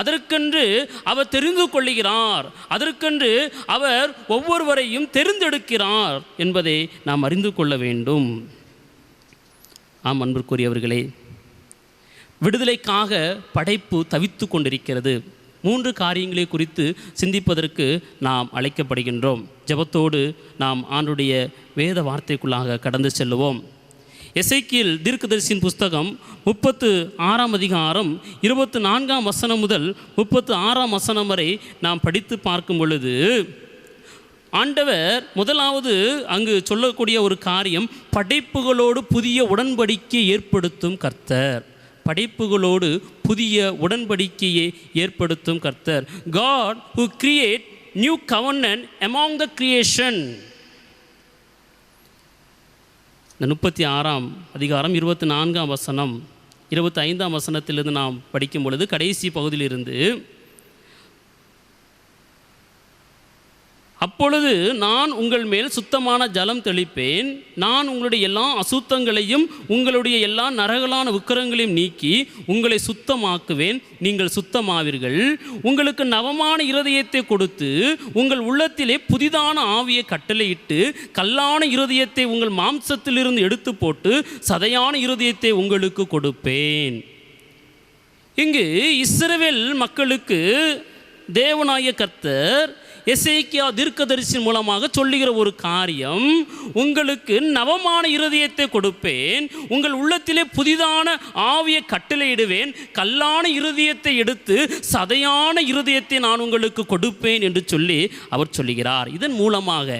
Speaker 2: அதற்கென்று அவர் தெரிந்து கொள்கிறார். அதற்கென்று அவர் ஒவ்வொருவரையும் தெரிந்தெடுக்கிறார் என்பதை நாம் அறிந்து கொள்ள வேண்டும். ஆம் அன்பிற்குரியவர்களே, விடுதலைக்காக படைப்பு தவித்து கொண்டிருக்கிறது. 3 காரியங்களை குறித்து சிந்திப்பதற்கு நாம் அழைக்கப்படுகின்றோம். ஜெபத்தோடு நாம் ஆண்டுடைய வேத வார்த்தைக்குள்ளாக கடந்து செல்லுவோம். எசேக்கியேல் தீர்க்கதரிசியின் புஸ்தகம் 36ஆம் அதிகாரம் 24ஆம் வசனம் முதல் 36ஆம் வசனம் வரை நாம் படித்து பார்க்கும் பொழுது, ஆண்டவர் முதலாவது அங்கு சொல்லக்கூடிய ஒரு காரியம், படைப்புகளோடு புதிய உடன்படிக்கையை ஏற்படுத்தும் கர்த்தர். படைப்புகளோடு புதிய உடன்படிக்கையை ஏற்படுத்தும் கர்த்தர். God who create new covenant among the creation. இந்த 36ஆம் அதிகாரம் 24ஆம் வசனம் 25ஆம் வசனத்திலிருந்து நாம் படிக்கும் பொழுது கடைசி பகுதியிலிருந்து, அப்பொழுது நான் உங்கள் மேல் சுத்தமான ஜலம் தெளிப்பேன், நான் உங்களுடைய எல்லா அசுத்தங்களையும் உங்களுடைய எல்லா நரகலான உக்கிரங்களையும் நீக்கி உங்களை சுத்தமாக்குவேன், நீங்கள் சுத்தமாவீர்கள். உங்களுக்கு நவமான இருதயத்தை கொடுத்து உங்கள் உள்ளத்திலே புதிதான ஆவியை கட்டளையிட்டு கல்லான இருதயத்தை உங்கள் மாம்சத்திலிருந்து எடுத்து போட்டு சதையான இருதயத்தை உங்களுக்கு கொடுப்பேன். இங்கு இஸ்ரவேல் மக்களுக்கு தேவனாகிய கர்த்தர் எசேக்கியா தீர்க்கதரிசியின் மூலமாக சொல்லுகிற ஒரு காரியம், உங்களுக்கு நவமான இருதயத்தை கொடுப்பேன், உங்கள் உள்ளத்திலே புதிதான ஆவியை கட்டளையிடுவேன், கல்லான இருதயத்தை எடுத்து சதையான இருதயத்தை நான் உங்களுக்கு கொடுப்பேன் என்று சொல்லி அவர் சொல்லுகிறார். இதன் மூலமாக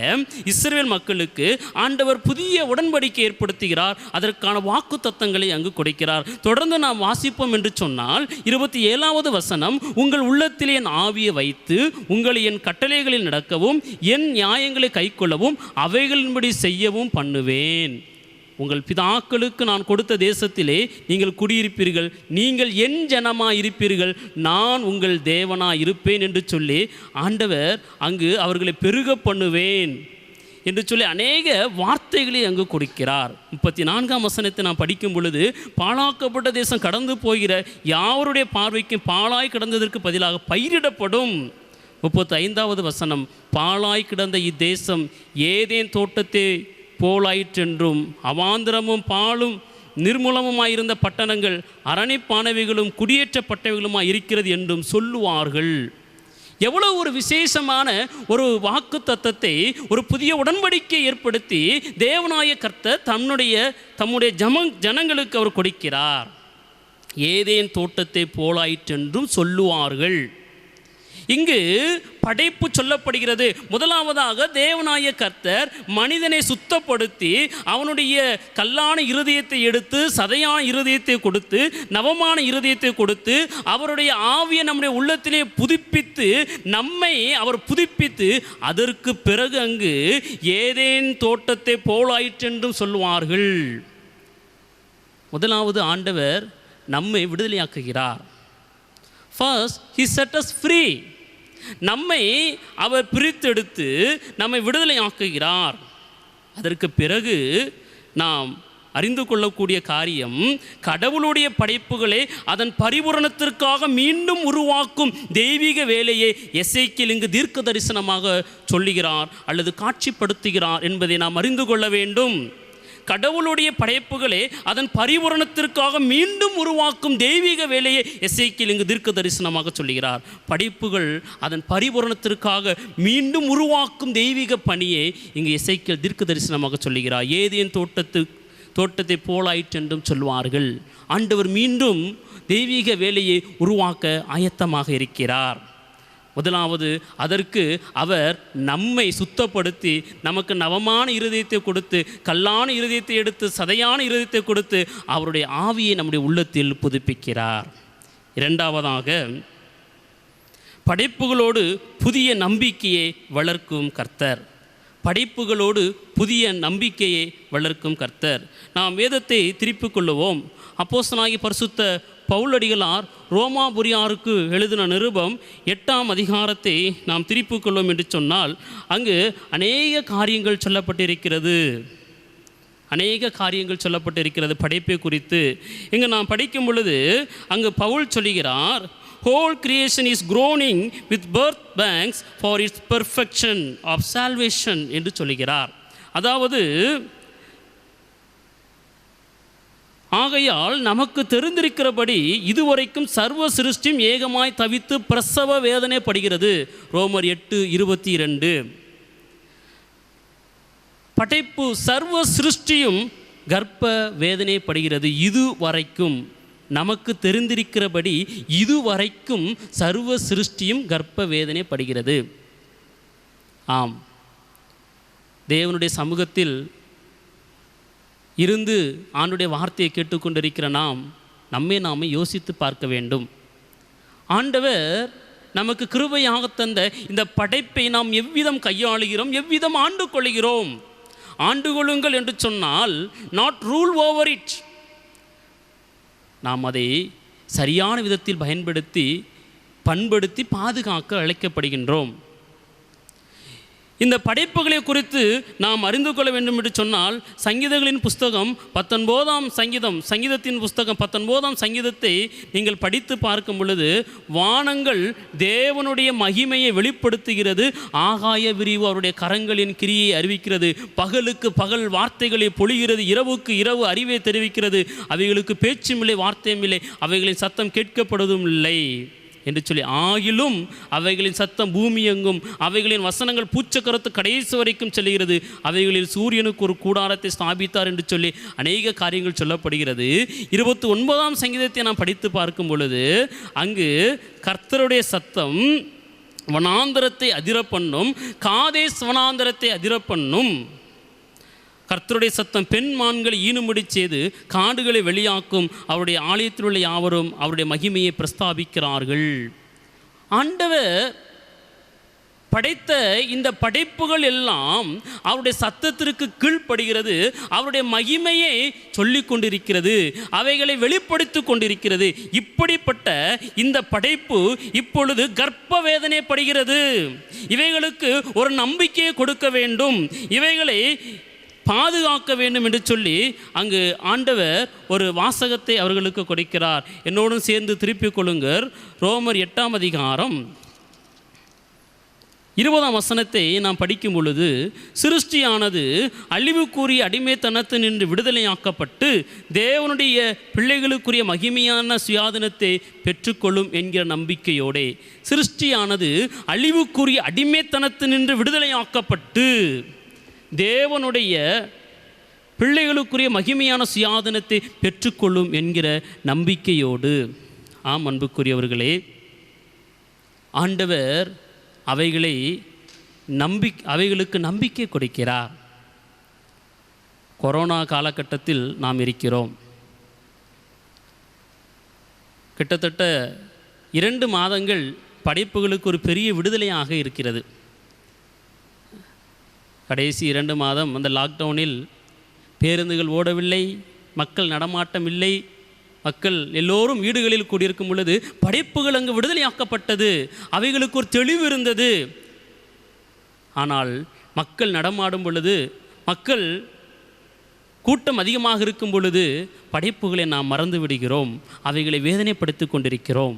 Speaker 2: இஸ்ரவேல் மக்களுக்கு ஆண்டவர் புதிய உடன்படிக்கை ஏற்படுத்துகிறார். அதற்கான வாக்கு தத்தங்களை அங்கு கொடுக்கிறார். தொடர்ந்து நாம் வாசிப்போம் என்று சொன்னால் 27வது வசனம், உங்கள் உள்ளத்திலே என் ஆவியை வைத்து உங்களை என் கட்டளைகளில் நடக்கவும் என் நியாயங்களை கைக்கொள்ளவும் அவைகளின்படி செய்யவும் பண்ணுவேன். உங்கள் பிதாக்களுக்கு நான் கொடுத்த தேசத்திலே நீங்கள் குடியிருப்பீர்கள், நீங்கள் என் ஜனமாய் இருப்பீர்கள், நான் உங்கள் தேவனாய் இருப்பேன் என்று சொல்லி ஆண்டவர் அங்கு அவர்களை பெருக பண்ணுவேன் என்று சொல்லி அநேக வார்த்தைகளை அங்கு கொடுக்கிறார். 34ஆம் வசனத்தை நாம் படிக்கும் பொழுது, பாழாக்கப்பட்ட தேசம் கடந்து போகிற யாவருடைய பார்வைக்கும் பாழாய் கிடந்ததற்கு பதிலாக பயிரிடப்படும். 35வது வசனம், பாழாய் கிடந்த இத்தேசம் ஏதேன் தோட்டத்தை போலாயிற்றென்றும் அவாந்திரமும் பாலும் நிர்மூலமுமாயிருந்த பட்டணங்கள் அரணிப்பானவைகளும் குடியேற்றப்பட்டவைகளுமாய் இருக்கிறது என்றும் சொல்லுவார்கள். எவ்வளோ ஒரு விசேஷமான ஒரு வாக்கு தத்தத்தை, ஒரு புதிய உடன்படிக்கை ஏற்படுத்தி தேவனாய கர்த்தர் தம்முடைய ஜனங்களுக்கு அவர் கொடுக்கிறார். ஏதேன் தோட்டத்தை போலாயிற்றென்றும் சொல்லுவார்கள். இங்கு படைப்பு சொல்லப்படுகிறது. முதலாவதாக தேவனாய கர்த்தர் மனிதனை சுத்தப்படுத்தி அவனுடைய கல்லான இருதயத்தை எடுத்து சதையான இருதயத்தை கொடுத்து நவமான இருதயத்தை கொடுத்து அவருடைய ஆவியை நம்முடைய உள்ளத்திலே புதுப்பித்து நம்மை அவர் புதுப்பித்து அதற்கு பிறகு அங்கு ஏதேன் தோட்டத்தை போலாயிற்றென்றும் சொல்லுவார்கள். முதலாவது ஆண்டவர் நம்மை விடுதலையாக்குகிறார். First, he set us free. நம்மை அவர் பிரித்தெடுத்து நம்மை விடுதலை ஆக்குகிறார். அதற்கு பிறகு நாம் அறிந்து கொள்ளக்கூடிய காரியம், கடவுளுடைய படைப்புகளை அதன் பரிபூரணத்திற்காக மீண்டும் உருவாக்கும் தெய்வீக வேலையை எசேக்கியேல் இங்கு தீர்க்க தரிசனமாக சொல்லுகிறார் அல்லது காட்சிப்படுத்துகிறார் என்பதை நாம் அறிந்து கொள்ள வேண்டும். கடவுளுடைய படைப்புகளை அதன் பரிபூரணத்திற்காக மீண்டும் உருவாக்கும் தெய்வீக வேலையை எசேக்கியேல் இங்கு தீர்க்க தரிசனமாக சொல்லுகிறார். படைப்புகள் அதன் பரிபூரணத்திற்காக மீண்டும் உருவாக்கும் தெய்வீக பணியை இங்கு எசேக்கியேல் தீர்க்க தரிசனமாக சொல்லுகிறார். ஏதேன் தோட்டத்தை போலாயிற்றென்றும் சொல்வார்கள். ஆண்டவர் மீண்டும் தெய்வீக வேலையை உருவாக்க ஆயத்தமாக இருக்கிறார். முதலாவது அதற்கு அவர் நம்மை சுத்தப்படுத்தி நமக்கு நவமான இருதயத்தை கொடுத்து கல்லான இருதயத்தை எடுத்து சதையான இருதயத்தை கொடுத்து அவருடைய ஆவியை நம்முடைய உள்ளத்தில் புதுப்பிக்கிறார். இரண்டாவதாக படைப்புகளோடு புதிய நம்பிக்கையை வளர்க்கும் கர்த்தர். படைப்புகளோடு புதிய நம்பிக்கையை வளர்க்கும் கர்த்தர். நாம் வேதத்தை திருப்பிக் கொள்ளுவோம். அப்போஸ்தலனாகிய பரிசுத்த பவுலடிகளார் ரோமாபுரியாருக்கு எழுதின நிருபம் 8ஆம் அதிகாரத்தை நாம் திருப்பிக் கொள்வோம் என்று சொன்னால் அங்கு அநேக காரியங்கள் சொல்லப்பட்டிருக்கிறது படைப்பை குறித்து. இங்கு நாம் படிக்கும் பொழுது அங்கு பவுல் சொல்லுகிறார், whole creation is groaning with birth pangs for its perfection of salvation என்று சொல்லுகிறார். அதாவது ஆகையால் நமக்கு தெரிந்திருக்கிறபடி இதுவரைக்கும் சர்வ சிருஷ்டியும் ஏகமாய் தவித்து பிரசவ வேதனை படுகிறது. ரோமர் 8:22. படைப்பு சர்வ சிருஷ்டியும் கர்ப்ப வேதனை படுகிறது. இதுவரைக்கும் நமக்கு தெரிந்திருக்கிறபடி இதுவரைக்கும் சர்வ சிருஷ்டியும் கர்ப்ப வேதனை படுகிறது. ஆம், தேவனுடைய சமூகத்தில் இருந்து ஆண்டுடைய வார்த்தையை கேட்டுக்கொண்டிருக்கிற நம்மை நாமே யோசித்து பார்க்க வேண்டும். ஆண்டவர் நமக்கு கிருபையாக தந்த இந்த படைப்பை நாம் எவ்விதம் கையாளுகிறோம், எவ்விதம் ஆண்டு கொள்கிறோம். ஆண்டு கொள்ளுங்கள் என்று சொன்னால் நாட் ரூல் ஓவர் இட். நாம் அதை சரியான விதத்தில் பயன்படுத்தி பண்படுத்தி பாதுகாக்க அழைக்கப்படுகின்றோம். இந்த படைப்புகளை குறித்து நாம் அறிந்து கொள்ள வேண்டும் என்று சொன்னால் சங்கீதங்களின் புஸ்தகம் 19ஆம் சங்கீதத்தின் புஸ்தகம் 19ஆம் சங்கீதத்தை நீங்கள் படித்து பார்க்கும் பொழுது வானங்கள் தேவனுடைய மகிமையை வெளிப்படுத்துகிறது, ஆகாய விரிவு அவருடைய கரங்களின் கிரியை அறிவிக்கிறது, பகலுக்கு பகல் வார்த்தைகளை பொழிகிறது, இரவுக்கு இரவு அறிவை தெரிவிக்கிறது, அவைகளுக்கு பேச்சும் இல்லை வார்த்தையும் இல்லை, அவைகளின் சத்தம் கேட்கப்படுவதும் இல்லை என்று சொல்லி, ஆகிலும் அவைகளின் சத்தம் பூமி எங்கும், அவைகளின் வசனங்கள் பூச்சக்கரத்து கடைசி வரைக்கும் செல்கிறது, அவைகளில் சூரியனுக்கு ஒரு கூடாரத்தை ஸ்தாபித்தார் என்று சொல்லி அநேக காரியங்கள் சொல்லப்படுகிறது. 29ஆம் சங்கீதத்தை நாம் படித்து பார்க்கும் பொழுது அங்கு கர்த்தருடைய சத்தம் வனாந்தரத்தை அதிர பண்ணும், காதேஸ் வனாந்தரத்தை அதிர பண்ணும். கர்த்தருடைய சத்தம் பெண் மான்களை ஈனும்படி செய்து காடுகளை வெளியாக்கும், அவருடைய ஆலயத்தில் உள்ள யாவரும் அவருடைய மகிமையை பிரஸ்தாபிக்கிறார்கள். ஆண்டவர் படைத்த இந்த படைப்புகள் எல்லாம் அவருடைய சத்தத்திற்கு கீழ்ப்படுகிறது, அவருடைய மகிமையை சொல்லி கொண்டிருக்கிறது, அவைகளை வெளிப்படுத்தி கொண்டிருக்கிறது. இப்படிப்பட்ட இந்த படைப்பு இப்பொழுது கர்ப்ப வேதனைப்படுகிறது. இவைகளுக்கு ஒரு நம்பிக்கையை கொடுக்க வேண்டும், இவைகளை பாதுகாக்க வேண்டும் என்று சொல்லி அங்கு ஆண்டவர் ஒரு வாசகத்தை அவர்களுக்கு கொடுக்கிறார். என்னோடும் சேர்ந்து திருப்பிக் கொள்ளுங்கள். ரோமர் 8ஆம் அதிகாரம் 20ஆம் வசனத்தை நாம் படிக்கும் பொழுது, சிருஷ்டியானது அழிவுக்குரிய அடிமைத்தனத்து நின்று விடுதலையாக்கப்பட்டு தேவனுடைய பிள்ளைகளுக்குரிய மகிமையான சுயாதீனத்தை பெற்றுக்கொள்ளும் என்கிற நம்பிக்கையோடே, சிருஷ்டியானது அழிவுக்குரிய அடிமைத்தனத்து நின்று விடுதலையாக்கப்பட்டு தேவனுடைய பிள்ளைகளுக்குரிய மகிமையான சுயாதீனத்தை பெற்றுக்கொள்ளும் என்கிற நம்பிக்கையோடு. ஆம் அன்புக்குரியவர்களே, ஆண்டவர் அவைகளுக்கு நம்பிக்கை கொடுக்கிறார். கொரோனா காலகட்டத்தில் நாம் இருக்கிறோம். கிட்டத்தட்ட 2 மாதங்கள் படைப்புகளுக்கு ஒரு பெரிய விடுதலையாக இருக்கிறது. கடைசி 2 மாதம் அந்த லாக்டவுனில் பேருந்துகள் ஓடவில்லை, மக்கள் நடமாட்டம் இல்லை, மக்கள் எல்லோரும் வீடுகளில் கூடியிருக்கும் பொழுது படைப்புகள் அங்கு விடுதலையாக்கப்பட்டது, அவைகளுக்கு ஒரு தெளிவு இருந்தது. ஆனால் மக்கள் நடமாடும் பொழுது, மக்கள் கூட்டம் அதிகமாக இருக்கும் பொழுது படைப்புகளை நாம் மறந்து விடுகிறோம், அவைகளை வேதனைப்படுத்தி கொண்டிருக்கிறோம்.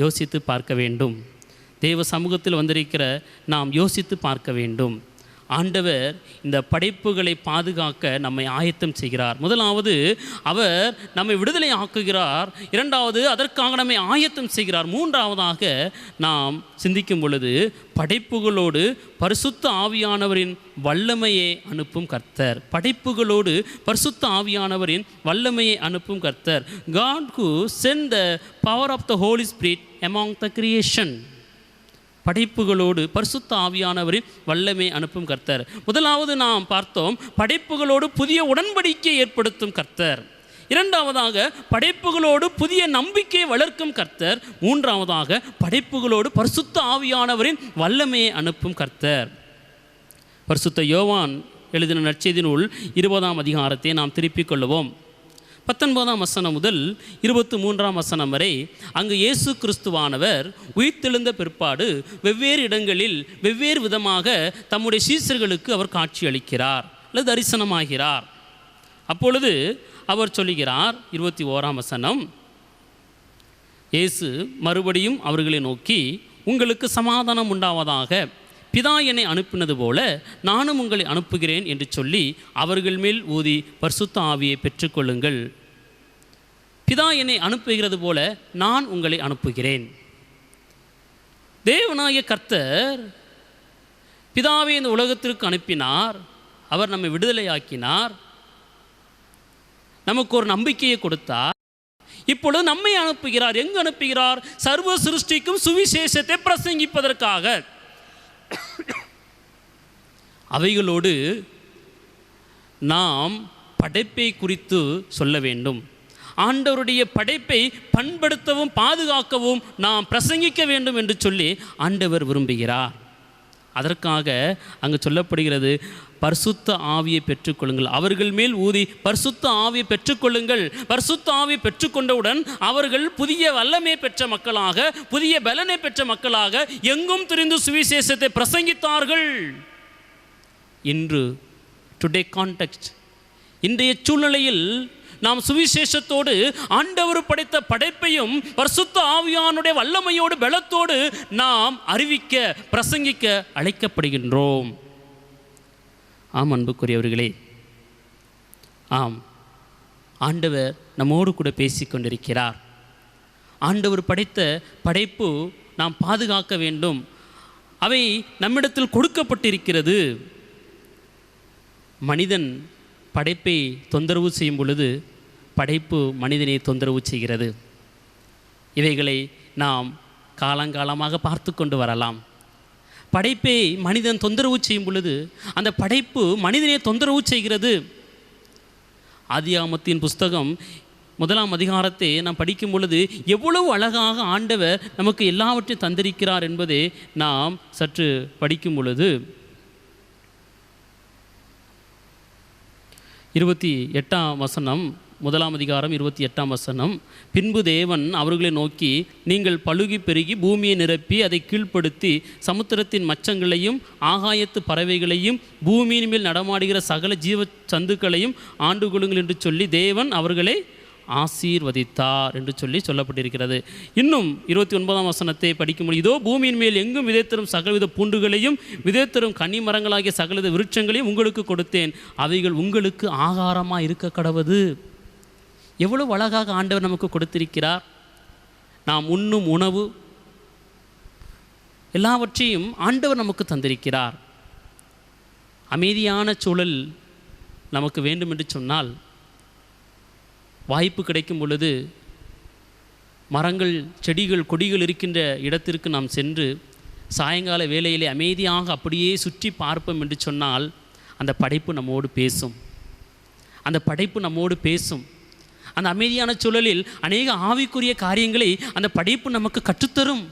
Speaker 2: யோசித்து பார்க்க வேண்டும். தேவ சமூகத்தில் வந்திருக்கிற நாம் யோசித்து பார்க்க வேண்டும். ஆண்டவர் இந்த படைப்புகளை பாதுகாக்க நம்மை ஆயத்தம் செய்கிறார். முதலாவது அவர் நம்மை விடுதலை ஆக்குகிறார், 2வது அதற்காக நம்மை ஆயத்தம் செய்கிறார், 3வதாக நாம் சிந்திக்கும் பொழுது படைப்புகளோடு பரிசுத்த ஆவியானவரின் வல்லமையை அனுப்பும் கர்த்தர். படைப்புகளோடு பரிசுத்த ஆவியானவரின் வல்லமையை அனுப்பும் கர்த்தர். God who sent the power of the Holy Spirit among the creation. படைப்புகளோடு பரிசுத்த ஆவியானவரின் வல்லமை அனுப்பும் கர்த்தர். முதலாவது நாம் பார்த்தோம், படைப்புகளோடு புதிய உடன்படிக்கையை ஏற்படுத்தும் கர்த்தர். 2வதாக படைப்புகளோடு புதிய நம்பிக்கையை வளர்க்கும் கர்த்தர். 3வதாக படைப்புகளோடு பரிசுத்த ஆவியானவரின் வல்லமையை அனுப்பும் கர்த்தர். பரிசுத்த யோவான் எழுதின நற்செய்தி நூல் 20ஆம் அதிகாரத்தை நாம் திருப்பிக் கொள்ளுவோம். 19ஆம் வசனம் முதல் 23ஆம் வசனம் வரை அங்கு இயேசு கிறிஸ்துவானவர் உயிர்த்தெழுந்த பிற்பாடு வெவ்வேறு இடங்களில் வெவ்வேறு விதமாக தம்முடைய சீசர்களுக்கு அவர் காட்சி அளிக்கிறார் அல்லது தரிசனமாகிறார். அப்பொழுது அவர் சொல்லுகிறார், 21ஆம் வசனம், இயேசு மறுபடியும் அவர்களை நோக்கி, உங்களுக்கு சமாதானம் உண்டாவதாக, பிதா என்னை அனுப்பினது போல நானும் உங்களை அனுப்புகிறேன் என்று சொல்லி அவர்கள் மேல் ஊதி பரிசுத்த ஆவியை பெற்றுக்கொள்ளுங்கள். பிதா என்னை அனுப்புகிறது போல நான் உங்களை அனுப்புகிறேன். தேவனாகிய கர்த்தர் பிதாவை இந்த உலகத்திற்கு அனுப்பினார். அவர் நம்மை விடுதலையாக்கினார், நமக்கு ஒரு நம்பிக்கையை கொடுத்தார். இப்பொழுது நம்மை அனுப்புகிறார். எங்கு அனுப்புகிறார்? சர்வ சிருஷ்டிக்கும் சுவிசேஷத்தை பிரசங்கிப்பதற்காக. அவைகளோடு நாம் படைப்பை குறித்து சொல்ல வேண்டும். ஆண்டவருடைய படைப்பை பண்படுத்தவும் பாதுகாக்கவும் நாம் பிரசங்கிக்க வேண்டும் என்று சொல்லி ஆண்டவர் விரும்புகிறார். அதற்காக அங்கு சொல்லப்படுகிறது, பரிசுத்த ஆவியை பெற்றுக்கொள்ளுங்கள், அவர்கள் மேல் ஊதி பரிசுத்த ஆவியை பெற்றுக்கொள்ளுங்கள். பரிசுத்த ஆவியை பெற்றுக்கொண்டவுடன் அவர்கள் புதிய வல்லமை பெற்ற மக்களாக, புதிய பலனை பெற்ற மக்களாக எங்கும் திரிந்து சுவிசேஷத்தை பிரசங்கித்தார்கள். இன்று டுடே கான்டெக்ஸ்ட், இன்றைய சூழ்நிலையில் நாம் சுவிசேஷத்தோடு ஆண்டவர் படைத்த படைப்பையும் பரிசுத்த ஆவியானுடைய வல்லமையோடு பலத்தோடு நாம் அறிவிக்க, பிரசங்கிக்க அழைக்கப்படுகின்றோம். ஆம் அன்புக்குரியவர்களே, ஆம், ஆண்டவர் நம்மோடு கூட பேசிக்கொண்டிருக்கிறார். ஆண்டவர் படைத்த படைப்பு நாம் பாதுகாக்க வேண்டும். அவை நம்மிடத்தில் கொடுக்கப்பட்டிருக்கிறது. மனிதன் படைப்பை தொந்தரவு செய்யும் பொழுது படைப்பு மனிதனை தொந்தரவு செய்கிறது. இவைகளை நாம் காலங்காலமாக பார்த்து கொண்டு வரலாம். படைப்பை மனிதன் தொந்தரவு செய்யும் பொழுது அந்த படைப்பு மனிதனை தொந்தரவு செய்கிறது. ஆதியாகமத்தின் புஸ்தகம் 1ஆம் அதிகாரத்தை நாம் படிக்கும் பொழுது எவ்வளவு அழகாக ஆண்டவர் நமக்கு எல்லாவற்றையும் தந்திருக்கிறார் என்பதை நாம் சற்று படிக்கும் பொழுது 28ஆம் வசனம், 1ஆம் அதிகாரம் 28ஆம் வசனம், பின்பு தேவன் அவர்களை நோக்கி, நீங்கள் பலுகி பெருகி பூமியை நிரப்பி அதை கீழ்ப்படுத்தி சமுத்திரத்தின் மச்சங்களையும் ஆகாயத்து பறவைகளையும் பூமியின் மேல் நடமாடுகிற சகல ஜீவ சந்துக்களையும் ஆண்டு கொள்ளுங்கள் என்று சொல்லி தேவன் அவர்களை ஆசீர்வதித்தார் என்று சொல்லி சொல்லப்பட்டிருக்கிறது. இன்னும் 29ஆம் வசனத்தை படிக்கும்போது, இதோ பூமியின் மேல் எங்கும் விதைத்தரும் சகலவித பூண்டுகளையும் விதைத்தரும் கனி மரங்களாகிய சகலவித விருட்சங்களையும் உங்களுக்கு கொடுத்தேன், அவைகள் உங்களுக்கு ஆகாரமாக இருக்க கடவது. எவ்வளவு அழகாக ஆண்டவர் நமக்கு கொடுத்திருக்கிறார். நாம் உண்ணும் உணவு எல்லாவற்றையும் ஆண்டவர் நமக்கு தந்திருக்கிறார். அமைதியான சூழல் நமக்கு வேண்டும் என்று சொன்னால், வாய்ப்பு கிடைக்கும் பொழுது மரங்கள், செடிகள், கொடிகள் இருக்கின்ற இடத்திற்கு நாம் சென்று சாயங்கால வேளையிலே அமைதியாக அப்படியே சுற்றி பார்ப்போம் என்று சொன்னால் அந்த படைப்பு நம்மோடு பேசும். அந்த படைப்பு நம்மோடு பேசும். அந்த அமைதியான சூழலில் அநேக ஆவிக்குரிய காரியங்களை அந்த படைப்பு நமக்கு கற்றுத்தரும்.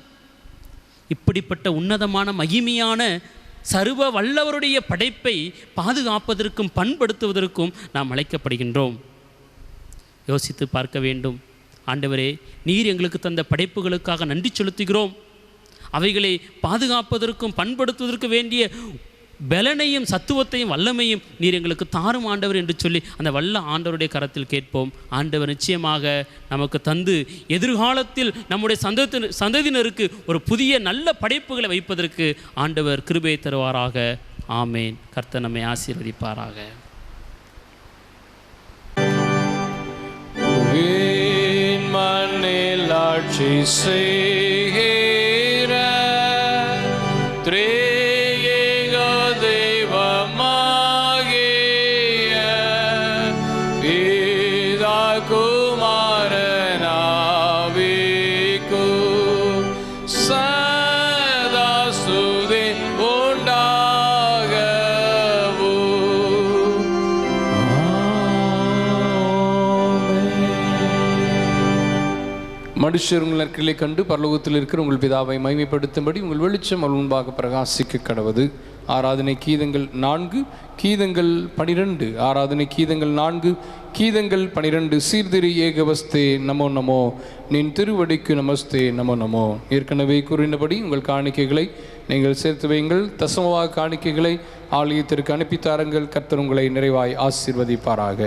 Speaker 2: இப்படிப்பட்ட உன்னதமான மகிமையான சர்வ வல்லவருடைய படைப்பை பாதுகாப்பதற்கும் பண்படுத்துவதற்கும் நாம் அழைக்கப்படுகின்றோம். யோசித்து பார்க்க வேண்டும். ஆண்டவரே, நீர் எங்களுக்கு தந்த படைப்புகளுக்காக நன்றி செலுத்துகிறோம். அவைகளை பாதுகாப்பதற்கும் பண்படுத்துவதற்கு வேண்டிய பலனையும் சத்துவத்தையும் வல்லமையும் நீர் எங்களுக்கு தாரும் ஆண்டவர் என்று சொல்லி அந்த வல்ல ஆண்டவருடைய கரத்தில் கேட்போம். ஆண்டவர் நிச்சயமாக நமக்கு தந்து எதிர்காலத்தில் நம்முடைய சந்ததியினருக்கு ஒரு புதிய நல்ல படைப்புகளை வைப்பதற்கு ஆண்டவர் கிருபை தருவாராக. ஆமேன். கர்த்தர் நம்மை ஆசீர்வதிப்பாராக.
Speaker 1: மண்ணில் ஆட்சி செய்கிற திரேக தெய்வமாகிய பிதா குமாரன் ஆவிக்கு சதா ஸ்துதி உண்டாகவும். மனுஷர் உங்கள் நற்களை கண்டு பரலோகத்தில் இருக்கிற உங்கள் பிதாவை மகிமைப்படுத்தும்படி உங்கள் வெளிச்சம் அவள் முன்பாக பிரகாசிக்க கடவது. ஆராதனை கீதங்கள் 4, கீதங்கள் 12. ஆராதனை கீதங்கள் 4, கீதங்கள் 12. சீர்திரி ஏகவஸ்தே நமோ நமோ, நின் திருவடிக்கு நமஸ்தே நமோ நமோ. ஏற்கனவே கூறினபடி உங்கள் காணிக்கைகளை நீங்கள் சேர்த்து வையுங்கள். தசமவாக காணிக்கைகளை ஆலயத்திற்கு அனுப்பித்தாருங்கள். கர்த்தர் உங்களை நிறைவாய் ஆசீர்வதிப்பாராக.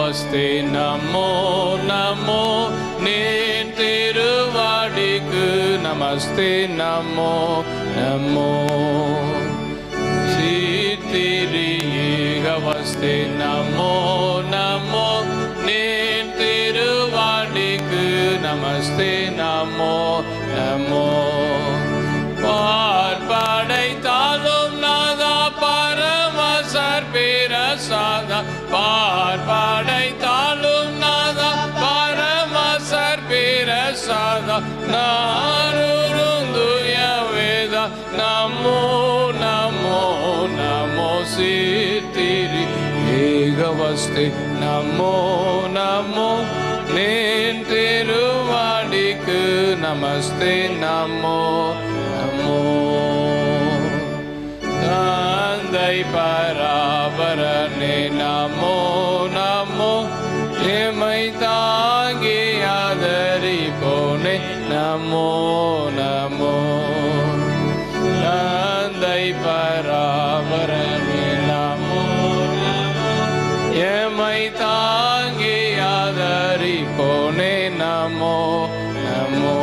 Speaker 1: நமஸ்தே நமோ நமோ, நின் திருவடிக்கு நமஸ்தே நமோ நமோ. ஸ்ரீதிரியேகவஸ்தே நமோ நமோ, நின் திருவடிக்கு நமஸ்தே நமோ நமோ. பார்ப்படைத்தாலும் நாதா பர நமஸ்தே நமோ நமோ நின் திருவடிக்கு நமஸ்தே நமோ நமோ. தந்தை பராபரனே நமோ நமோ எமை தாங்கி ஆதரிப்போனே நமோ நமோ. தந்தை பராபரனே நமோ நமோ எமை தாங்கி ஆதரிப்போனே நமோ நமோ.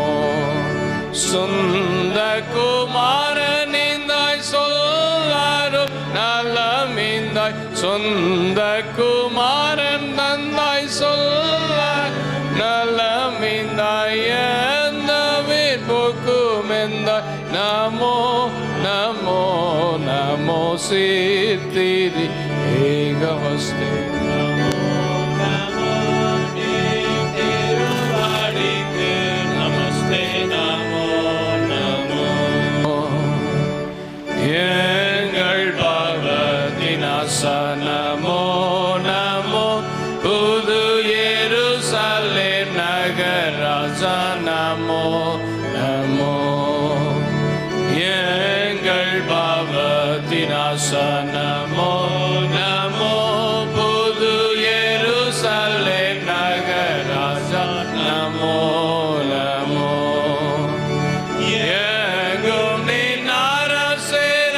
Speaker 1: சுந்த குமாரனிந்தாய் சொல்லாரும் நலமிந்தாய் சொந்த குமாரன் தந்தாய் சொல்ல நலமிந்தாய் எந்த வீர்போக்குமெந்தாய் நமோ நமோ நமோ. சித்திரி ஏகவஸ்தே நமோ நமோ திருவாடிக்கு நமஸ்தே நமோ நமோ. எங்கள் பாவத்தினாச நமோ நமோ. புது எருசலேம் நகராஜா நமோ நமோ. எங்கள் பாவத்தினாச நமோ நமோ. புது எருசலேம் நகராஜா நமோ நமோ. எங்கும் நின் அரசேர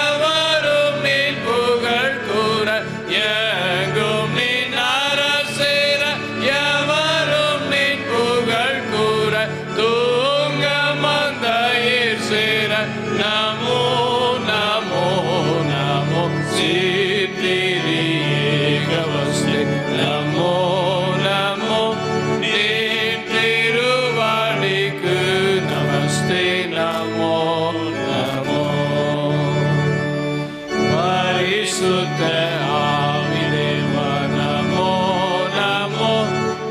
Speaker 1: எவரும் நின் புகழ் கூற. எங்கும் நின் அரசேர எவரும் நின் புகழ் கூற. தூங்க மந்தையிற் சேர நமோ நமோ நமோ. சித்திரி ஏகவஸ்தே நமோ நமோ நின் திருவடிக்கு நமஸ்தே நமோ நமோ. பரிசுத்த ஆவிதேவா நமோ நமோ.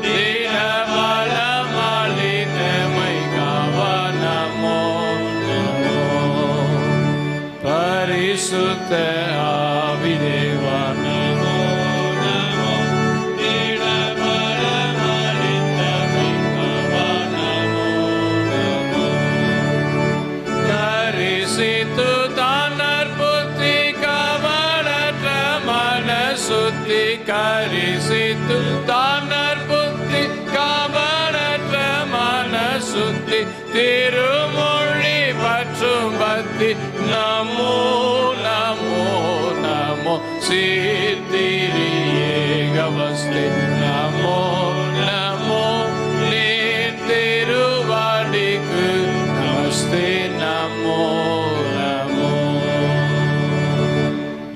Speaker 1: தினபலமளித்தமை காவா நமோ நமோ. பரிசுத்த ஆவிதேவா நமோ நமோ. தினபலமளித்தமை காவா நமோ நமோ. கரிசித்து தானர் புத்தி கவனற்ற மனசுத்தி. கரிசித்து தானர் புத்தி கவனற்ற மனசுத்தி. திருமொழி பற்றும் பக்தி நமோ நமோ நமோ. சித்திரி ஏகவஸ்தே நமோ நமோ. நின் திருவடிக்கு நமஸ்தே நமோ நமோ.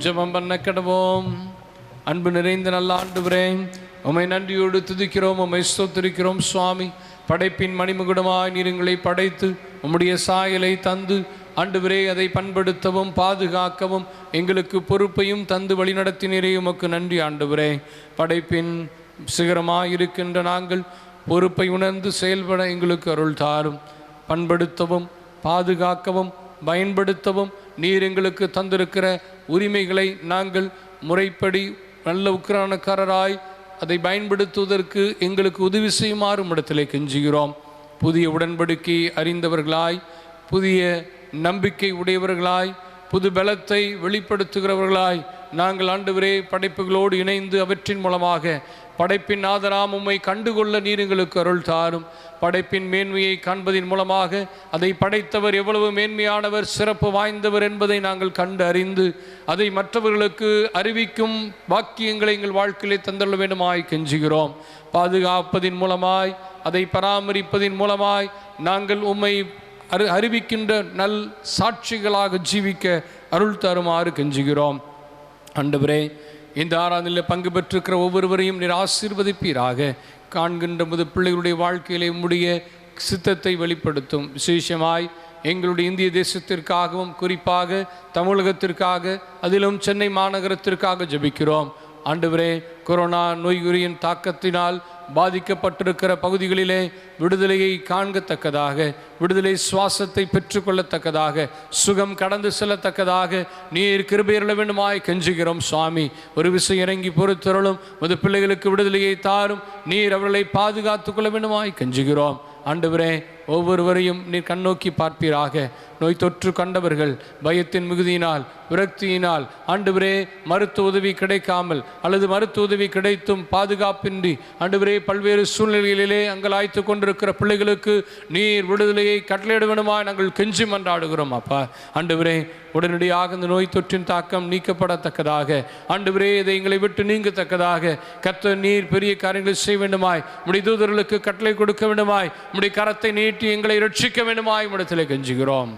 Speaker 1: ஜெபம் பண்ண கடவோம். அன்பு நிறைந்த நல்ல ஆண்டவரே, உம்மை நன்றியோடு துதிக்கிறோம், உம்மை ஸ்தோத்திரிக்கிறோம் சுவாமி. படைப்பின் மணிமுகுடமாய் நீர் எங்களை படைத்து உம்முடைய சாயலை தந்து ஆண்டவரே அதை பண்படுத்தவும் பாதுகாக்கவும் எங்களுக்கு பொறுப்பையும் தந்து வழிநடத்தினரே, உமக்கு நன்றி ஆண்டவரே. படைப்பின் சிகரமாயிருக்கின்ற நாங்கள் பொறுப்பை உணர்ந்து செயல்பட எங்களுக்கு அருள் தாரும். பண்படுத்தவும் பாதுகாக்கவும் பயன்படுத்தவும் நீர் எங்களுக்கு தந்திருக்கிற உரிமைகளை நாங்கள் முறைப்படி நல்ல உக்கிரானக்காரராய் அதை பயன்படுத்துவதற்கு எங்களுக்கு உதவி செய்யுமாறு இடத்திலே கெஞ்சுகிறோம். புதிய உடன்படிக்கை அறிந்தவர்களாய், புதிய நம்பிக்கை உடையவர்களாய், புது பலத்தை வெளிப்படுத்துகிறவர்களாய் நாங்கள் ஆண்டவரே படைப்புகளோடு இணைந்து அவற்றின் மூலமாக படைப்பின் ஆதராம் உம்மை கண்டுகொள்ள நீர் எங்களுக்கு அருள் தாரும். படைப்பின் மேன்மையை காண்பதின் மூலமாக அதை படைத்தவர் எவ்வளவு மேன்மையானவர், சிறப்பு வாய்ந்தவர் என்பதை நாங்கள் கண்டு அறிந்து அதை மற்றவர்களுக்கு அறிவிக்கும் வாக்கியங்களை எங்கள் வாழ்க்கையிலே தந்துள்ள வேண்டுமாய் கெஞ்சுகிறோம். பாதுகாப்பதின் மூலமாய், அதை பராமரிப்பதின் மூலமாய் நாங்கள் உம்மை அறிவிக்கின்ற நல் சாட்சிகளாக ஜீவிக்க அருள் தருமாறு கெஞ்சுகிறோம். ஆண்டவரே, இந்த ஆராதனையில் பங்கு பெற்றிருக்கிற ஒவ்வொருவரையும் நீர் ஆசீர்வதிப்பீராக. காண்கின்ற முது பிள்ளைகளுடைய வாழ்க்கையிலே உம்முடைய சித்தத்தை வெளிப்படுத்தும். விசேஷமாய் எங்களுடைய இந்திய தேசத்திற்காகவும் குறிப்பாக தமிழகத்திற்காக அதிலும் சென்னை மாநகரத்திற்காக ஜெபிக்கிறோம். ஆண்டவரே, கொரோனா நோய்குறியின் தாக்கத்தினால் பாதிக்கப்பட்டிருக்கிற பகுதிகளிலே விடுதலையை காண்கத்தக்கதாக, விடுதலை சுவாசத்தை பெற்றுக்கொள்ளத்தக்கதாக, சுகம் கடந்து செல்லத்தக்கதாக நீர் கிருபையருள வேண்டுமாய் கெஞ்சுகிறோம் சுவாமி. ஒரு விஷயம் இறங்கி பொறுத்தருளும். உமது பிள்ளைகளுக்கு விடுதலையை தாரும். நீர் அவர்களை பாதுகாத்துக் கொள்ள வேண்டுமாய் கெஞ்சுகிறோம். ஆண்டவரே, ஒவ்வொருவரையும் நீர் கண்ணோக்கி பார்ப்பீராக. நோய் தொற்று கண்டவர்கள் பயத்தின் மிகுதியினால், விரக்தியினால், ஆண்டவரே, மருத்துவ உதவி கிடைக்காமல் அல்லது மருத்துவ உதவி கிடைத்தும் பாதுகாப்பின்றி ஆண்டவரே பல்வேறு சூழ்நிலைகளிலே அங்கலாய்த்து கொண்டிருக்கிற பிள்ளைகளுக்கு நீர் விடுதலையை கட்டளையிட வேண்டுமா நாங்கள் கெஞ்சி மன்றாடுகிறோம். அப்பா ஆண்டவரே, உடனடியாக இந்த நோய் தொற்றின் தாக்கம் நீக்கப்படத்தக்கதாக, ஆண்டவரே இதை எங்களை விட்டு நீங்கத்தக்கதாக கர்த்தர் நீர் பெரிய காரியங்களை செய்ய வேண்டுமாய், உம்முடைய தூதர்களுக்கு கட்டளை கொடுக்க வேண்டுமாய், உம்முடைய கரத்தை நீட்டி எங்களை ரட்சிக்க வேண்டுமாய் உம்மிடத்திலே கெஞ்சுகிறோம்.